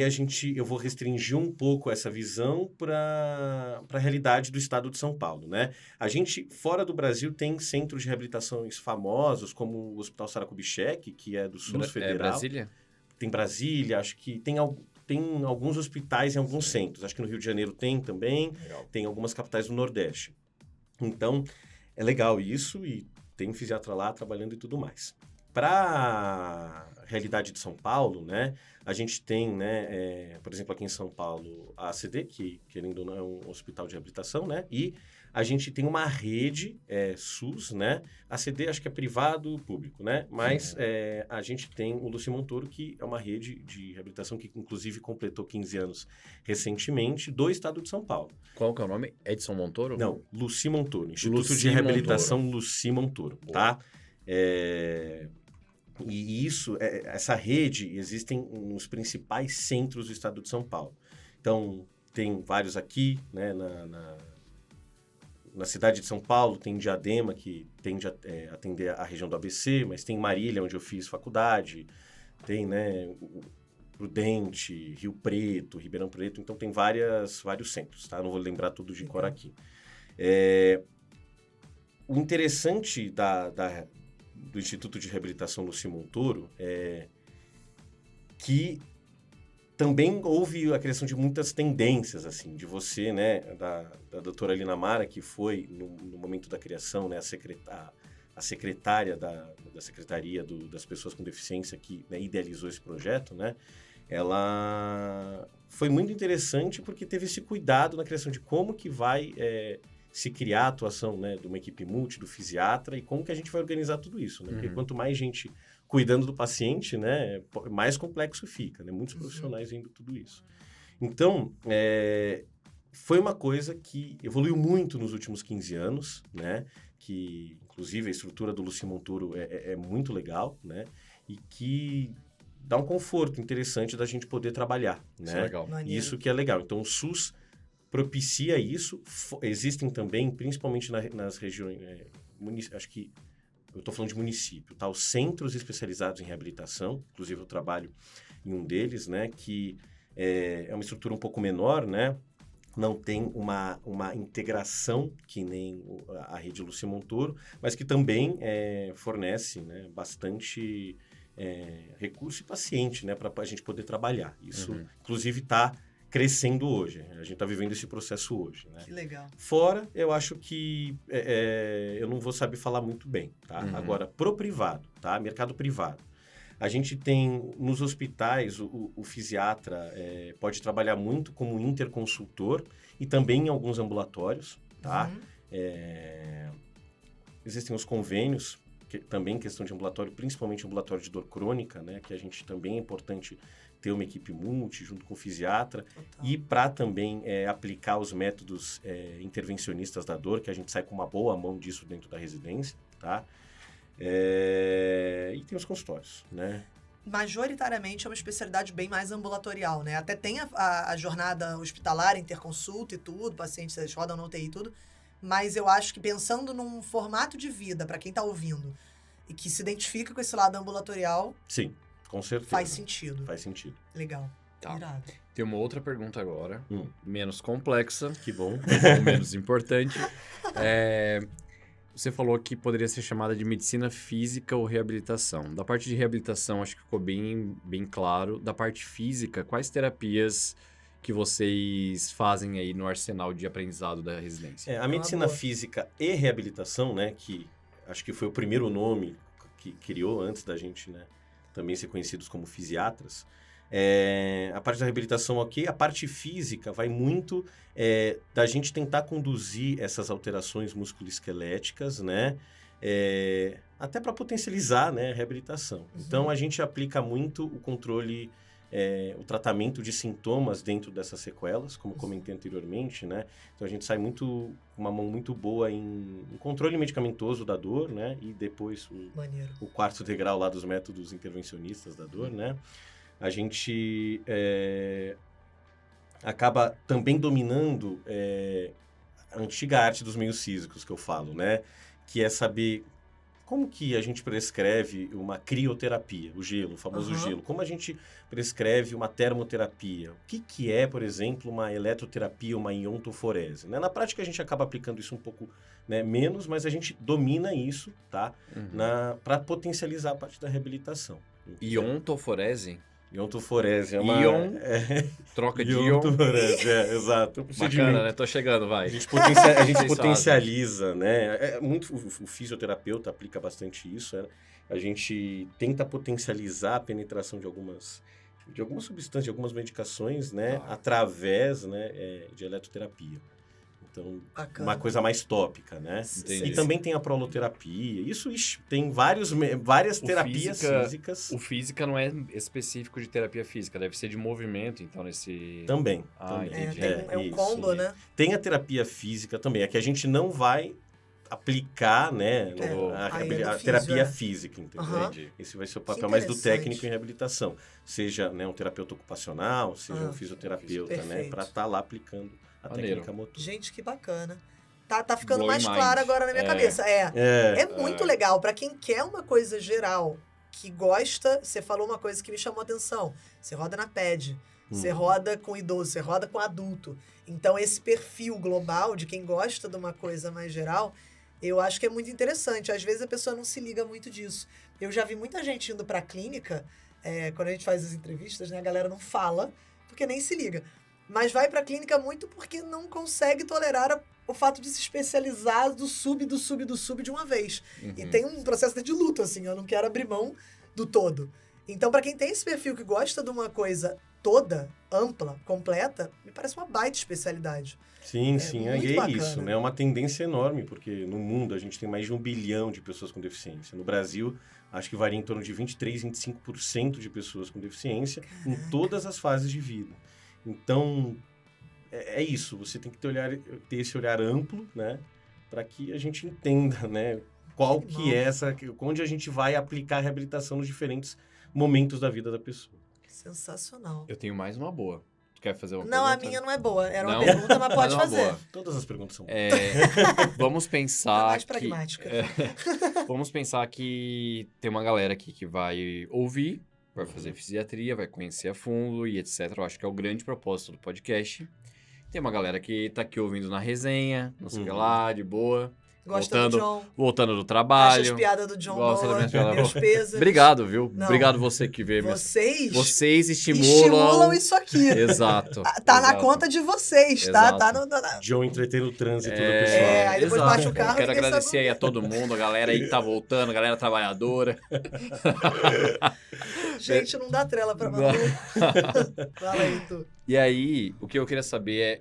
eu vou restringir um pouco essa visão para a realidade do estado de São Paulo, né? A gente, fora do Brasil, tem centros de reabilitações famosos, como o Hospital Sara Kubitschek, que é do SUS Federal. Brasília? Tem Brasília, acho que tem alguns hospitais em alguns centros. Acho que no Rio de Janeiro tem também, tem algumas capitais do Nordeste. Então, é legal isso e tem fisiatra lá trabalhando e tudo mais. Para a realidade de São Paulo, né, a gente tem, né, por exemplo, aqui em São Paulo, a ACD, que, querendo ou não, é um hospital de reabilitação, né, e a gente tem uma rede SUS, né, a ACD acho que é privado público, né, mas a gente tem o Luci Montoro, que é uma rede de reabilitação que, inclusive, completou 15 anos recentemente, do estado de São Paulo. Qual que é o nome? Edson Montoro? Não, Luci Montoro, Instituto Luci de Reabilitação Montoro. Luci Montoro, Boa. tá? E essa rede existem nos principais centros do estado de São Paulo. Então, tem vários aqui, né, na cidade de São Paulo, tem Diadema, que tende a atender a região do ABC, mas tem Marília, onde eu fiz faculdade, tem, né, Prudente, Rio Preto, Ribeirão Preto, então tem vários centros, tá? Não vou lembrar tudo de cor aqui. O interessante do Instituto de Reabilitação Lucy Montoro é que também houve a criação de muitas tendências, assim, de você, né, da doutora Lina Mara, que foi, no momento da criação, né, a secretária da Secretaria das Pessoas com Deficiência, que, né, idealizou esse projeto, né, ela foi muito interessante porque teve esse cuidado na criação de como que vai se criar a atuação, né, de uma equipe multi, do fisiatra, e como que a gente vai organizar tudo isso, né, porque quanto mais gente cuidando do paciente, né, mais complexo fica, né? Muitos profissionais vendo tudo isso. Então, foi uma coisa que evoluiu muito nos últimos 15 anos, né? Que, inclusive, a estrutura do Lucy Montoro é muito legal, né? E que dá um conforto interessante da gente poder trabalhar, né? Isso é legal. Isso que é legal. Então, o SUS propicia isso. Existem também, principalmente nas regiões... acho que eu estou falando de município, tá? Os centros especializados em reabilitação, inclusive eu trabalho em um deles, né? Que é uma estrutura um pouco menor, né? Não tem uma integração que nem a rede Lucy Montoro, mas que também fornece, né, bastante recurso e paciente, né? Para a gente poder trabalhar. Isso, inclusive, está crescendo hoje. A gente está vivendo esse processo hoje, né? Que legal. Fora, eu acho que eu não vou saber falar muito bem, tá? Agora, pro privado, tá? Mercado privado. A gente tem, nos hospitais, o fisiatra pode trabalhar muito como interconsultor e também em alguns ambulatórios, tá? Existem os convênios, também questão de ambulatório, principalmente ambulatório de dor crônica, né? Que a gente também é importante ter uma equipe multi junto com o fisiatra. Total. E para também aplicar os métodos intervencionistas da dor, que a gente sai com uma boa mão disso dentro da residência, tá? E tem os consultórios, né? Majoritariamente é uma especialidade bem mais ambulatorial, né? Até tem a jornada hospitalar, interconsulta e tudo, pacientes rodam no UTI e tudo, mas eu acho que pensando num formato de vida, para quem tá ouvindo, e que se identifica com esse lado ambulatorial... Sim. Com certeza. Faz sentido. Faz sentido. Legal. Tá. Irado. Tem uma outra pergunta agora, menos complexa. Que bom. Ou menos importante. Você falou que poderia ser chamada de medicina física ou reabilitação. Da parte de reabilitação, acho que ficou bem, bem claro. Da parte física, quais terapias que vocês fazem aí no arsenal de aprendizado da residência? A medicina física e reabilitação, né, que acho que foi o primeiro nome que criou antes da gente, né, também ser conhecidos como fisiatras. A parte da reabilitação, ok. A parte física vai muito da gente tentar conduzir essas alterações musculoesqueléticas, né? Até para potencializar, né, a reabilitação. Então, a gente aplica muito o controle, o tratamento de sintomas dentro dessas sequelas, como comentei anteriormente, né? Então, a gente sai muito uma mão muito boa em controle medicamentoso da dor, né? E depois o quarto degrau lá dos métodos intervencionistas da dor, né? A gente acaba também dominando a antiga arte dos meios físicos, que eu falo, né? Que é saber como que a gente prescreve uma crioterapia, o gelo, o famoso gelo. Como a gente prescreve uma termoterapia. O que é, por exemplo, uma eletroterapia, uma iontoforese, né? Na prática, a gente acaba aplicando isso um pouco, né, menos, mas a gente domina isso, tá? Para potencializar a parte da reabilitação. Iontoforese? Iontoforese é uma... Troca de ion. Iontoforese, exato. Bacana, né? Tô chegando, vai. A gente potencializa, né? Muito, o fisioterapeuta aplica bastante isso. A gente tenta potencializar a penetração de algumas substâncias, de algumas medicações, né? Através, né, de eletroterapia. Então, uma coisa mais tópica, né? Entendi. E também tem a proloterapia. Isso, tem várias terapias físicas. O física não é específico de terapia física, deve ser de movimento, então, nesse... Também. Entendi. É um combo, né? Tem a terapia física também. É que a gente não vai aplicar, né, aí é do a físio, terapia é. física, entendeu? Aham. Esse vai ser o Que papel mais do interessante. técnico em reabilitação. Seja, né, um terapeuta ocupacional, seja um Ah, fisioterapeuta, né, perfeito. para estar lá aplicando a Maneiro. técnica motora. Gente, que bacana. Tá ficando Blowing mais mind. claro agora na minha cabeça. É muito É. legal. Pra quem quer uma coisa geral, que gosta, você falou uma coisa que me chamou a atenção. Você roda na PED, você roda com idoso, você roda com adulto. Então, esse perfil global de quem gosta de uma coisa mais geral, eu acho que é muito interessante. Às vezes a pessoa não se liga muito disso. Eu já vi muita gente indo pra clínica, quando a gente faz as entrevistas, né, a galera não fala, porque nem se liga. Mas vai pra clínica muito porque não consegue tolerar o fato de se especializar do sub de uma vez. E tem um processo de luto, assim, eu não quero abrir mão do todo. Então, pra quem tem esse perfil que gosta de uma coisa toda, ampla, completa, me parece uma baita especialidade. Sim, muito é bacana. isso, né? É uma tendência enorme, porque no mundo a gente tem mais de 1 bilhão de pessoas com deficiência. No Brasil, acho que varia em torno de 23, 25% de pessoas com deficiência em todas as fases de vida. Então, é isso, você tem que ter esse olhar amplo, né? Para que a gente entenda, né? Qual que é onde a gente vai aplicar a reabilitação nos diferentes momentos da vida da pessoa. Sensacional. Eu tenho mais uma boa. Tu quer fazer uma Não, pergunta? a minha não é boa. Era uma Não? pergunta, mas pode Mas uma fazer. boa. Todas as perguntas são boas. Vamos É pensar mais que... pragmática. Vamos pensar que tem uma galera aqui que vai ouvir, vai fazer fisiatria, vai conhecer a fundo e etc. Eu acho que é o grande propósito do podcast. Tem uma galera que tá aqui ouvindo na resenha, não sei o que lá, de boa. Gosta do John. Voltando do Acha trabalho. as piadas do John Gosta boa. das minhas piadas Meus boas. pesos. Obrigado, viu? Não. Obrigado você que vê. Vocês estimulam isso aqui. Exato. Tá na exato. conta de vocês, tá? Exato. John entretendo o trânsito do pessoal. aí depois exato. bate o carro e Quero ninguém agradecer sabe aí a todo mundo, a galera aí que tá voltando, a galera trabalhadora. Gente, não dá trela pra Manu. Fala aí, tu. E aí, o que eu queria saber é,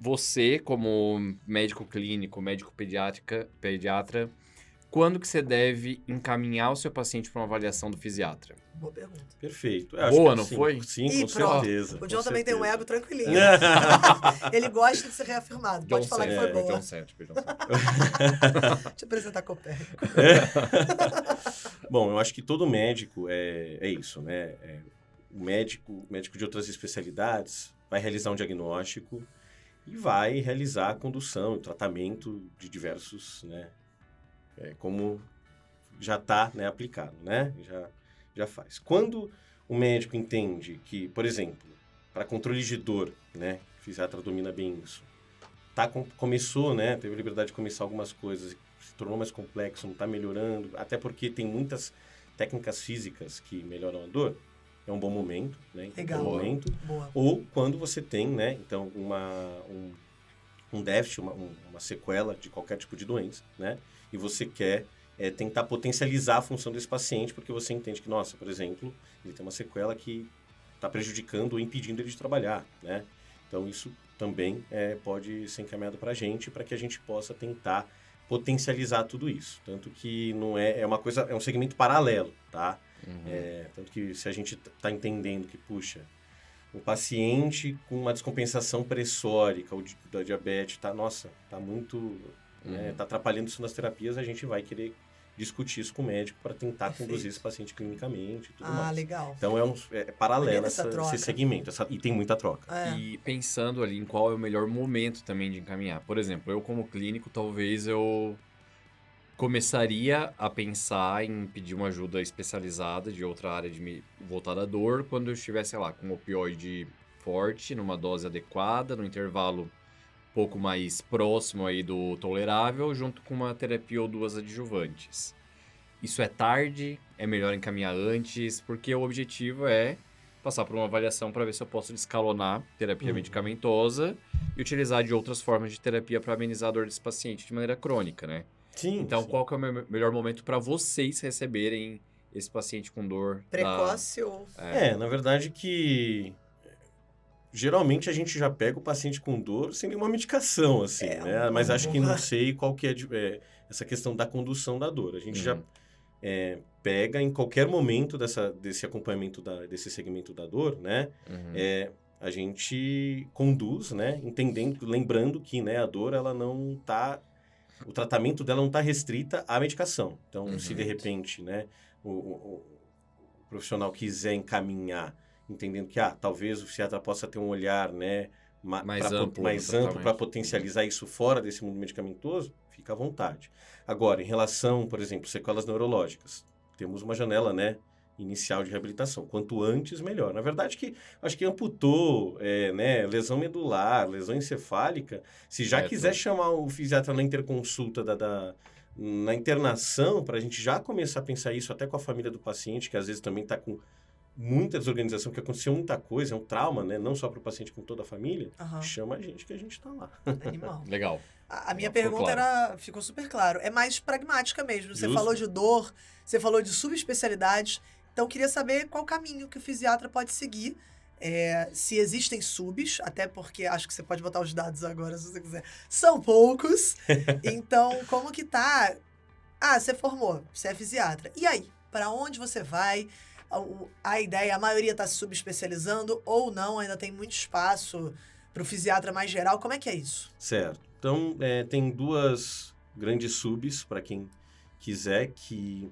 você como médico clínico, médico pediatra, quando que você deve encaminhar o seu paciente para uma avaliação do fisiatra? Boa pergunta. Perfeito. Boa, não foi? Sim, Ih, com pronto. certeza. O John com também tem um certeza. ego tranquilinho. Ele gosta de ser reafirmado. Pode falar que foi boa. John Santos. Deixa eu apresentar Copérnico. Bom, eu acho que todo médico é isso, né? O médico de outras especialidades vai realizar um diagnóstico e vai realizar a condução, o tratamento de diversos, né? Como já está, né, aplicado, né? Já faz. Quando o médico entende que, por exemplo, para controle de dor, né? O fisiatra domina bem isso. Começou, né? Teve a liberdade de começar algumas coisas, se tornou mais complexo, não está melhorando, até porque tem muitas técnicas físicas que melhoram a dor. É um bom momento, né? Legal. Um bom momento. Boa. Ou quando você tem, né? Então, um déficit, uma sequela de qualquer tipo de doença, né? E você quer tentar potencializar a função desse paciente, porque você entende que, nossa, por exemplo, ele tem uma sequela que está prejudicando ou impedindo ele de trabalhar, né? Então, isso também pode ser encaminhado para a gente, para que a gente possa tentar potencializar tudo isso. Tanto que não é uma coisa, é um segmento paralelo, tá? Tanto que se a gente está entendendo que, puxa, um paciente com uma descompensação pressórica ou da diabetes, tá muito... tá atrapalhando isso nas terapias, a gente vai querer discutir isso com o médico para tentar conduzir esse paciente clinicamente e tudo mais. Legal. Então, é paralelo esse troca. segmento, e tem muita troca. E pensando ali em qual é o melhor momento também de encaminhar. Por exemplo, eu como clínico, talvez eu começaria a pensar em pedir uma ajuda especializada de outra área voltada à dor quando eu estiver, sei lá, com um opioide forte, numa dose adequada, no intervalo pouco mais próximo aí do tolerável, junto com uma terapia ou duas adjuvantes. Isso é tarde? É melhor encaminhar antes? Porque o objetivo é passar por uma avaliação para ver se eu posso escalonar terapia medicamentosa e utilizar de outras formas de terapia para amenizar a dor desse paciente de maneira crônica, né? Sim. Então, sim. qual que é o melhor momento para vocês receberem esse paciente com dor? Precoce ou... Na verdade que... Geralmente a gente já pega o paciente com dor sem nenhuma medicação, assim, né? Mas acho que não sei qual que é essa questão da condução da dor. A gente já pega em qualquer momento desse acompanhamento desse segmento da dor, né? A gente conduz, né? Lembrando que, né, a dor ela não está o tratamento dela não está restrita à medicação. Então, se de Uhum. repente, né, o profissional quiser encaminhar, entendendo que, talvez o psiquiatra possa ter um olhar, né, Mais amplo no mais amplo para tratamento. potencializar isso fora desse mundo medicamentoso, fica à vontade. Agora, em relação, por exemplo, sequelas neurológicas, temos uma janela, né, inicial de reabilitação. Quanto antes, melhor. Na verdade, acho que amputou, né, lesão medular, lesão encefálica, se já quiser tudo. chamar o fisiatra na interconsulta na internação, para a gente já começar a pensar isso até com a família do paciente, que às vezes também está com muita desorganização, porque aconteceu muita coisa, é um trauma, né? Não só para o paciente, com toda a família. Aham. Chama a gente que a gente está lá. Animal. Legal. A minha Ficou pergunta claro. ficou super claro. É mais pragmática mesmo. Você Justo. falou de dor, você falou de subespecialidades. Então, eu queria saber qual caminho que o fisiatra pode seguir. Se existem subs, até porque acho que você pode botar os dados agora, se você quiser. São poucos. Então, como que tá? Você formou, você é fisiatra. E aí? Para onde você vai? A ideia, a maioria está se subespecializando ou não? Ainda tem muito espaço para o fisiatra mais geral. Como é que é isso? Certo. Então, tem duas grandes subs para quem quiser, que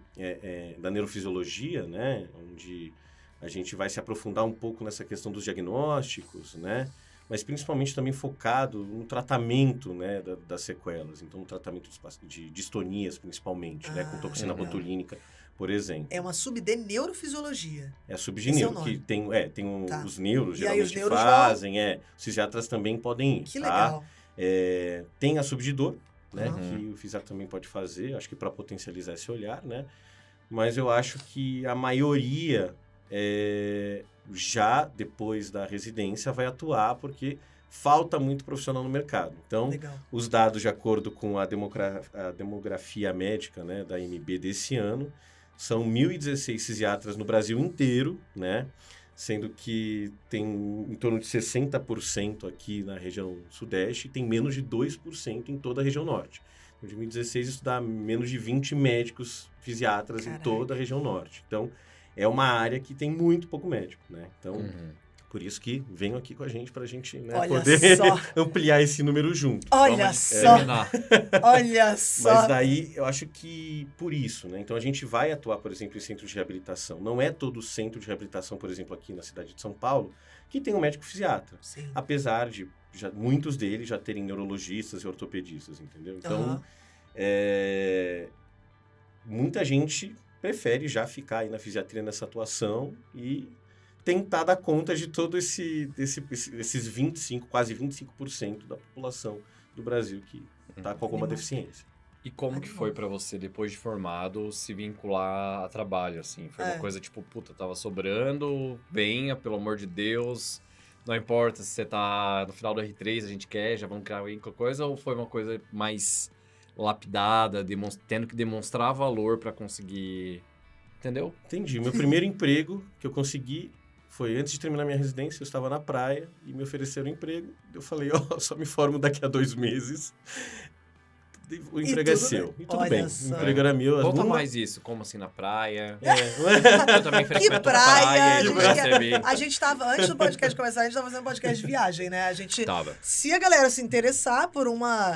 da neurofisiologia, né? Onde a gente vai se aprofundar um pouco nessa questão dos diagnósticos, né? Mas principalmente também focado no tratamento, né, das sequelas. Então, no tratamento de distonias, principalmente, né? Com toxina legal. botulínica, por exemplo. É uma sub de neurofisiologia. É a sub de Esse é o neuro, que nome. tem Tá. os neuros, E aí os geralmente neuros fazem, os fisiatras também podem ir, Que tá? legal. Tem a sub de dor, né, Uhum. que o fisiatra também pode fazer, acho que para potencializar esse olhar, né? Mas eu acho que a maioria, já depois da residência, vai atuar, porque falta muito profissional no mercado. Então, Legal. os dados, de acordo com a demografia médica, né, da MB desse ano, são 1.016 fisiatras no Brasil inteiro, né? Sendo que tem em torno de 60% aqui na região sudeste e tem menos de 2% em toda a região norte. Em 2016, isso dá menos de 20 médicos fisiatras em toda a região norte. Então, é uma área que tem muito pouco médico, né? Então, por isso que venham aqui com a gente para a gente, né, Olha poder só. ampliar esse número junto. Olha Vamos só. terminar. Olha só. Mas daí, eu acho que por isso, né? Então, a gente vai atuar, por exemplo, em centros de reabilitação. Não é todo centro de reabilitação, por exemplo, aqui na cidade de São Paulo, que tem um médico fisiatra. Sim. Apesar de muitos deles já terem neurologistas e ortopedistas, entendeu? Então, muita gente prefere já ficar aí na fisiatria nessa atuação e tentar dar conta de todo esses 25, quase 25% da população do Brasil que está com alguma deficiência. E como que foi pra você, depois de formado, se vincular a trabalho, assim? Foi uma coisa tipo, puta, tava sobrando, venha, pelo amor de Deus, não importa se você tá no final do R3, a gente quer, já vamos criar alguma coisa, ou foi uma coisa mais lapidada, tendo que demonstrar valor pra conseguir... Entendeu? Entendi. Meu primeiro emprego que eu consegui foi antes de terminar minha residência, eu estava na praia e me ofereceram um emprego. Eu falei, só me formo daqui a 2 meses. O emprego é seu. E tudo bem. Só. O emprego era meu. Conta mais isso, como assim, na praia. É. Eu também Que frequento praia! praia, praia A gente tava, antes do podcast começar, a gente tava fazendo um podcast de viagem, né? A gente, Tava. se a galera se interessar por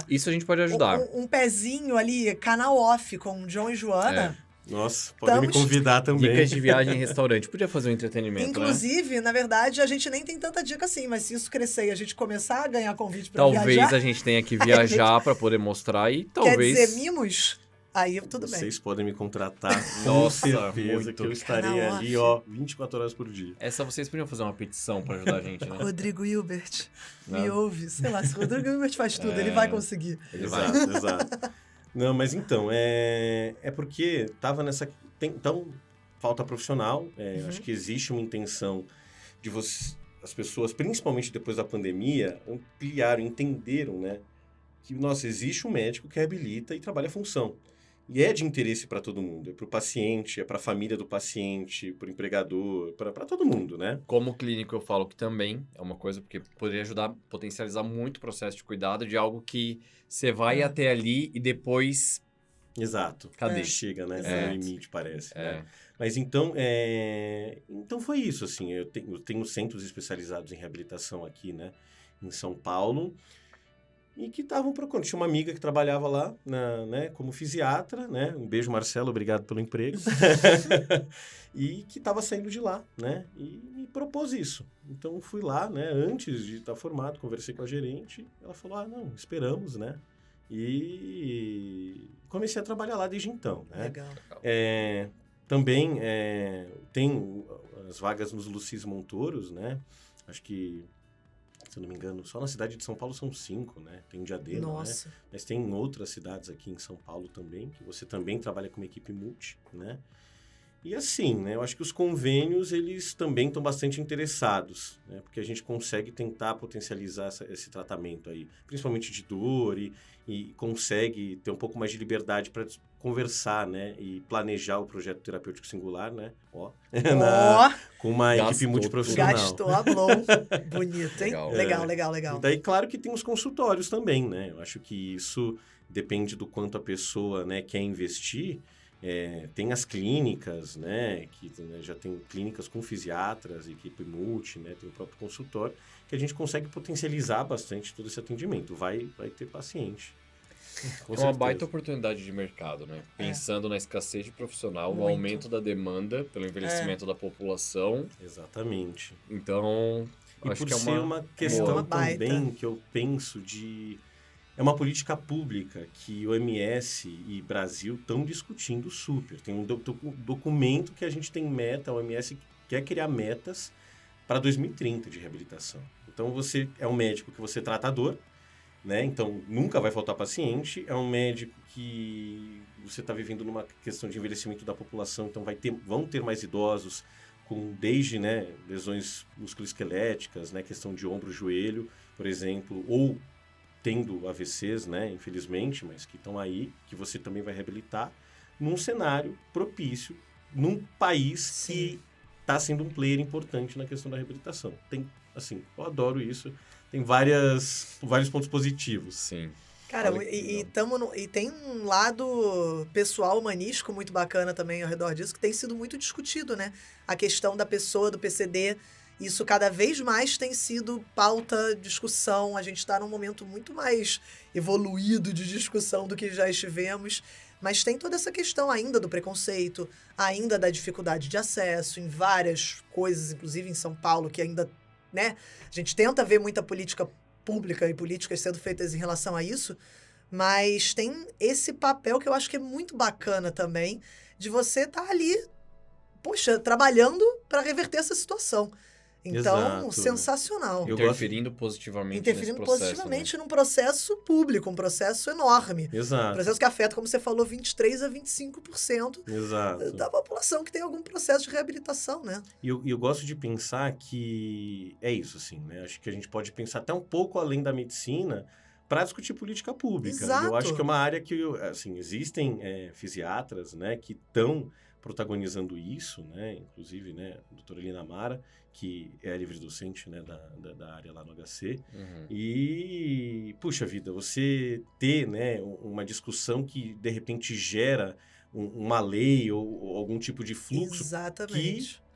Isso a gente pode ajudar. um pezinho ali, canal off com o John e Joana... Nossa, podem me convidar também. Dicas de viagem em restaurante. Podia fazer um entretenimento, Inclusive, na verdade, a gente nem tem tanta dica assim, mas se isso crescer e a gente começar a ganhar convite pra viajar... Talvez a gente tenha que viajar pra poder mostrar e talvez... Quer dizer, mimos? Aí tudo bem. Vocês podem me contratar, com Nossa, certeza, muito. que eu estarei Canal ali, off. 24 horas por dia. Essa vocês podiam fazer uma petição pra ajudar a gente, né? Rodrigo Hilbert, me Não. ouve. Sei lá, se o Rodrigo Hilbert faz tudo, ele vai conseguir. Ele vai. Exato. Não, mas então, é porque tava nessa... Então, falta profissional. Acho que existe uma intenção de as pessoas, principalmente depois da pandemia, ampliaram, entenderam, né? Que, nossa, existe um médico que reabilita e trabalha a função. E é de interesse para todo mundo. É para o paciente, é para a família do paciente, para o empregador, para todo mundo, né? Como clínico, eu falo que também é uma coisa, porque poderia ajudar a potencializar muito o processo de cuidado de algo que você vai até ali e depois... Exato. Cadê? Chega, né? É. No limite, parece. É. Né? Mas então, então foi isso, assim. Eu tenho centros especializados em reabilitação aqui, né? Em São Paulo. e que estavam procurando. Tinha uma amiga que trabalhava lá, né, como fisiatra, né? Um beijo, Marcelo, obrigado pelo emprego. E que estava saindo de lá, né? E me propôs isso. Então, fui lá, né? Antes de estar formado, conversei com a gerente. Ela falou, não, esperamos, né? E comecei a trabalhar lá desde então, né? Legal. Também tem as vagas nos Lucis Montouros, né? Acho que, se eu não me engano, só na cidade de São Paulo são 5, né? Tem Diadema, Nossa. né? Mas tem outras cidades aqui em São Paulo também, que você também trabalha com uma equipe multi, né? E assim, né? Eu acho que os convênios, eles também estão bastante interessados, né? Porque a gente consegue tentar potencializar esse tratamento aí, principalmente de dor, e consegue ter um pouco mais de liberdade para conversar, né? E planejar o projeto terapêutico singular, né? Com uma equipe multiprofissional. Gastou a Blow. Bonito, hein? Legal. E daí, claro que tem os consultórios também, né? Eu acho que isso depende do quanto a pessoa, né, quer investir. Tem as clínicas, né, que já tem clínicas com fisiatras, equipe multi, né, tem o próprio consultório, que a gente consegue potencializar bastante todo esse atendimento. Vai ter paciente. É uma baita oportunidade de mercado, né? Pensando na escassez de profissional, no aumento da demanda pelo envelhecimento da população. Exatamente. Então, e acho por que é ser uma questão baita. também que eu penso de... É uma política pública que o OMS e Brasil estão discutindo super. Tem um documento que a gente tem meta, a OMS quer criar metas para 2030 de reabilitação. Então, você é um médico que você trata a dor, né? Então, nunca vai faltar paciente. É um médico que você está vivendo numa questão de envelhecimento da população, então vão ter mais idosos desde, né, lesões musculoesqueléticas, né, questão de ombro, joelho, por exemplo, ou tendo AVCs, né, infelizmente, mas que estão aí, que você também vai reabilitar, num cenário propício, num país que está sendo um player importante na questão da reabilitação. Eu adoro isso. Tem vários pontos positivos. Sim. Cara, e tem um lado pessoal, humanístico muito bacana também ao redor disso, que tem sido muito discutido, né? A questão da pessoa, do PCD. Isso cada vez mais tem sido pauta, discussão. A gente está num momento muito mais evoluído de discussão do que já estivemos. Mas tem toda essa questão ainda do preconceito, ainda da dificuldade de acesso em várias coisas, inclusive em São Paulo, que ainda, né? A gente tenta ver muita política pública e políticas sendo feitas em relação a isso, mas tem esse papel que eu acho que é muito bacana também, de você estar ali, trabalhando para reverter essa situação. Então, sensacional. Interferindo positivamente nesse processo, né? Num processo público, um processo enorme. Exato. Um processo que afeta, como você falou, 23% a 25% da população que tem algum processo de reabilitação, né? E eu gosto de pensar que é isso, assim, né? Acho que a gente pode pensar até um pouco além da medicina para discutir política pública. Exato. E eu acho que é uma área que, assim, existem fisiatras, né, que estão protagonizando isso, né? Inclusive, né, a doutora Elina Mara, que é livre docente, né, da área lá no HC. Uhum. E, puxa vida, você ter, né, uma discussão que, de repente, gera uma lei ou algum tipo de fluxo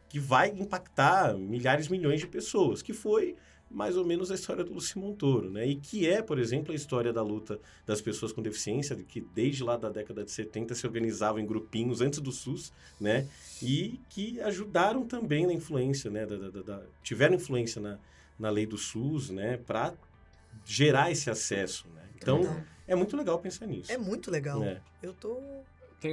que vai impactar milhões de pessoas, que foi mais ou menos a história do Luci Montoro, né? E que é, por exemplo, a história da luta das pessoas com deficiência, que desde lá da década de 70 se organizavam em grupinhos antes do SUS, né? E que ajudaram também na influência, né? Tiveram influência na lei do SUS, né? Para gerar esse acesso, né? Então, é muito legal pensar nisso. É muito legal. Eu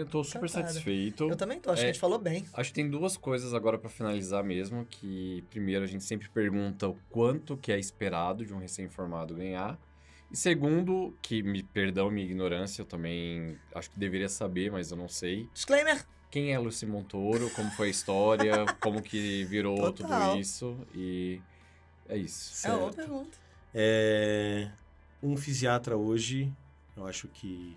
tô super satisfeito. Eu também tô, acho que a gente falou bem. Acho que tem duas coisas agora para finalizar mesmo, que primeiro a gente sempre pergunta o quanto que é esperado de um recém-formado ganhar. E segundo, perdão minha ignorância, eu também acho que deveria saber, mas eu não sei. Disclaimer! Quem é Luci Montoro, como foi a história, como que virou tudo isso, e é isso. Certo. É uma pergunta. Um fisiatra hoje, eu acho que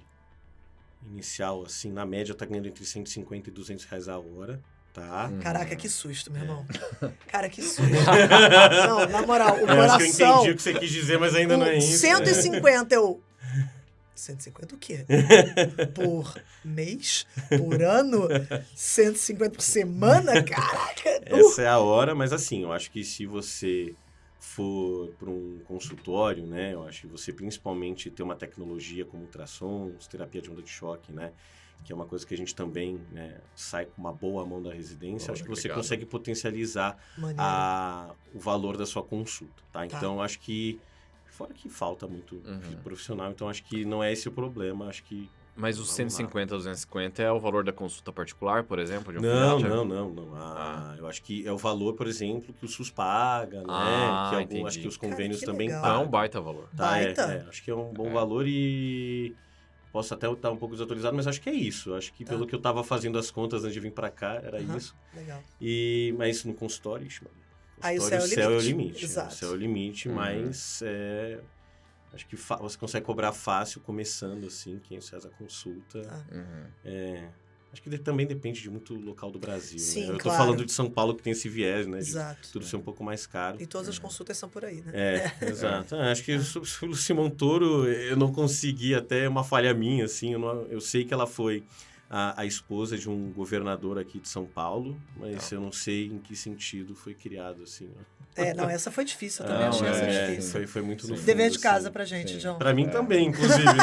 inicial, assim, na média, tá ganhando entre 150 e 200 reais a hora, tá? Caraca, que susto, meu irmão. Cara, que susto. Não, na moral, o coração... Acho que eu entendi o que você quis dizer, mas ainda não é isso. 150 150 o quê? Por mês? Por ano? 150 por semana? Caraca! Essa é a hora, mas assim, eu acho que se você for para um consultório, né? Eu acho que você principalmente ter uma tecnologia como ultrassons, terapia de onda de choque, né? Que é uma coisa que a gente também, né, sai com uma boa mão da residência. Acho que você consegue potencializar o valor da sua consulta, tá? Então, acho que, fora que falta muito profissional, então acho que não é esse o problema, acho que... Mas os 150, 250 é o valor da consulta particular, por exemplo? De um Não. Eu acho que é o valor, por exemplo, que o SUS paga, né? Que acho que os convênios também legal. pagam. É um baita valor. Tá, Baita. acho que é um bom valor e... Posso até estar um pouco desatualizado, mas acho que é isso. Acho que pelo que eu estava fazendo as contas antes de vir para cá, era isso. Legal. Mas no consultório, Aí o céu é o limite. Exato. O céu é o limite, mas acho que você consegue cobrar fácil começando assim, R$500 a consulta. Acho que também depende de muito local do Brasil. Sim, né? Eu tô claro. falando de São Paulo que tem esse viés, né? Exato. De tudo ser um pouco mais caro. E todas as consultas são por aí, né? Exato. Acho que o Simão Toro, eu não consegui, até uma falha minha, assim, eu sei que ela foi a esposa de um governador aqui de São Paulo, mas eu não sei em que sentido foi criado, assim. Essa foi difícil, eu também achei essa difícil. Foi muito no fundo, Dever de casa assim. pra gente, John. Pra mim também, inclusive, né?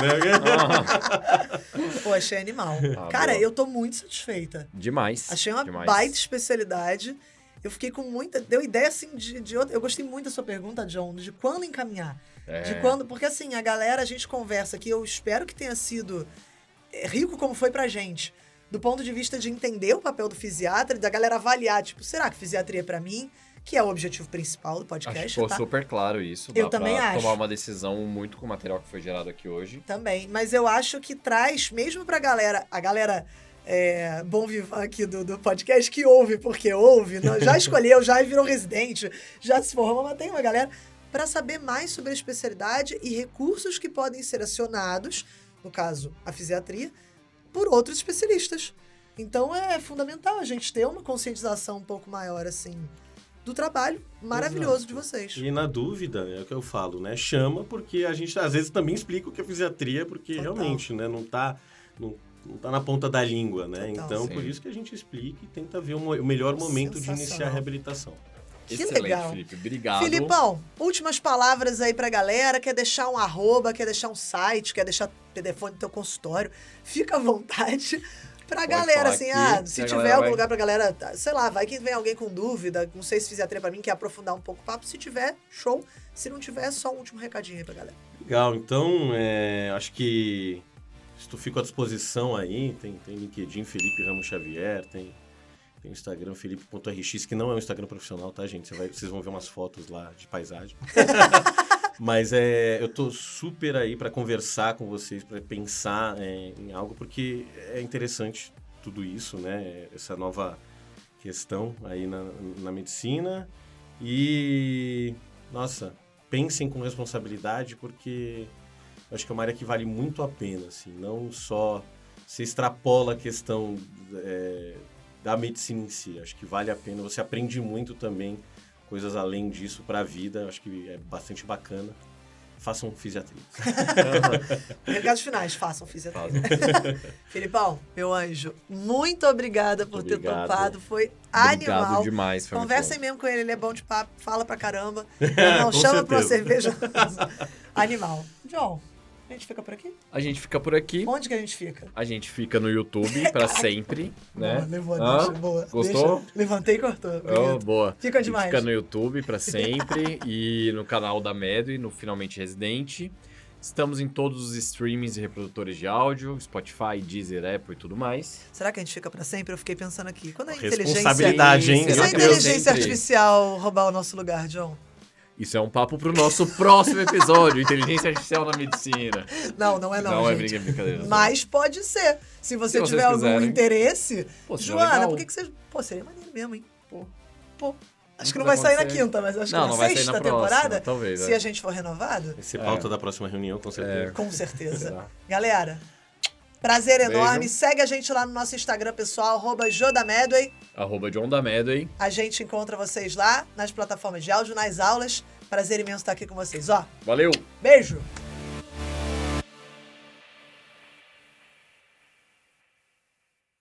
Pô, achei animal. Cara, boa. eu tô muito satisfeita. Demais. Achei uma demais. baita especialidade. Eu fiquei com muita... Deu ideia, assim, de outra... Eu gostei muito da sua pergunta, John, de quando encaminhar. De quando... Porque, assim, a galera, a gente conversa aqui, eu espero que tenha sido rico como foi pra gente. Do ponto de vista de entender o papel do fisiatra, da galera avaliar, tipo, será que fisiatria é pra mim? Que é o objetivo principal do podcast, Acho que ficou tá? super claro isso. Eu Dá também pra acho. tomar uma decisão muito com o material que foi gerado aqui hoje. Também, mas eu acho que traz, mesmo pra galera, a galera bom vivan aqui do podcast, que ouve porque ouve, já escolheu, já virou residente, já se formou, mas tem uma galera, pra saber mais sobre a especialidade e recursos que podem ser acionados, no caso, a fisiatria, por outros especialistas. Então é fundamental a gente ter uma conscientização um pouco maior, assim, do trabalho maravilhoso de vocês. E na dúvida, é o que eu falo, né? Chama, porque a gente às vezes também explica o que é fisiatria, porque realmente, né? Não tá na ponta da língua, né? Total. Então, Sim. por isso que a gente explica e tenta ver o melhor momento de iniciar a Sensacional. reabilitação. Que Excelente, legal. Felipe. Obrigado. Filipão, últimas palavras aí pra galera. Quer deixar um arroba, quer deixar um site, quer deixar o telefone do teu consultório. Fica à vontade pra Pode galera, falar assim, aqui, se que a tiver galera algum vai- lugar pra galera, sei lá, vai que vem alguém com dúvida, não sei se fisiatria pra mim, quer aprofundar um pouco o papo. Se tiver, show. Se não tiver, só um último recadinho aí pra galera. Legal, então, acho que fico à disposição aí, tem LinkedIn, Felipe Ramos Xavier, tem o Instagram, felipe.rx, que não é um Instagram profissional, tá, gente? Vocês vão ver umas fotos lá de paisagem. Mas eu tô super aí para conversar com vocês, para pensar em algo, porque é interessante tudo isso, né? Essa nova questão aí na medicina. E, nossa, pensem com responsabilidade, porque eu acho que é uma área que vale muito a pena, assim, não só se extrapola a questão da medicina em si, acho que vale a pena, você aprende muito também, coisas além disso para a vida, acho que é bastante bacana. Façam fisiatria. Recados finais, façam fisiatria. Filipão, meu anjo, muito obrigada por ter Obrigado. topado, foi Obrigado animal. demais. Foi muito Conversem bom. mesmo com ele é bom de papo, fala pra caramba. Não, Com chama pra uma certeza. cerveja. Animal. John, a gente fica por aqui? A gente fica por aqui. Onde que a gente fica? A gente fica no YouTube pra sempre, né? Boa, levou, Hã? deixa, boa. Gostou? Deixa. Levantei e cortou. Oh, bonito. boa. Fica A gente demais. fica no YouTube pra sempre e no canal da Medway, no Finalmente Residente. Estamos em todos os streamings e reprodutores de áudio, Spotify, Deezer, Apple e tudo mais. Será que a gente fica pra sempre? Eu fiquei pensando aqui. Quando a Responsabilidade, hein? E se a Será que inteligência sempre? artificial roubar o nosso lugar, John? Isso é um papo pro nosso próximo episódio, Inteligência Artificial na Medicina. Não é não, é gente. brincadeira. Mas pode ser. Se você Se vocês tiver algum quiserem. interesse. Pô, seria Joana, legal. por que você... Pô, seria maneiro mesmo, hein? Pô. Acho que não vai vai sair na acontecer. quinta, mas acho que Não, na não vai sair sexta na próxima, temporada, talvez, se a gente for renovado, Vai ser pauta da próxima reunião, com certeza. com certeza. Será? Galera, prazer Beijo. enorme. Segue a gente lá no nosso Instagram pessoal, @jodamedway. @John da Medway. A gente encontra vocês lá nas plataformas de áudio, nas aulas. Prazer imenso estar aqui com vocês. Ó, Valeu! beijo!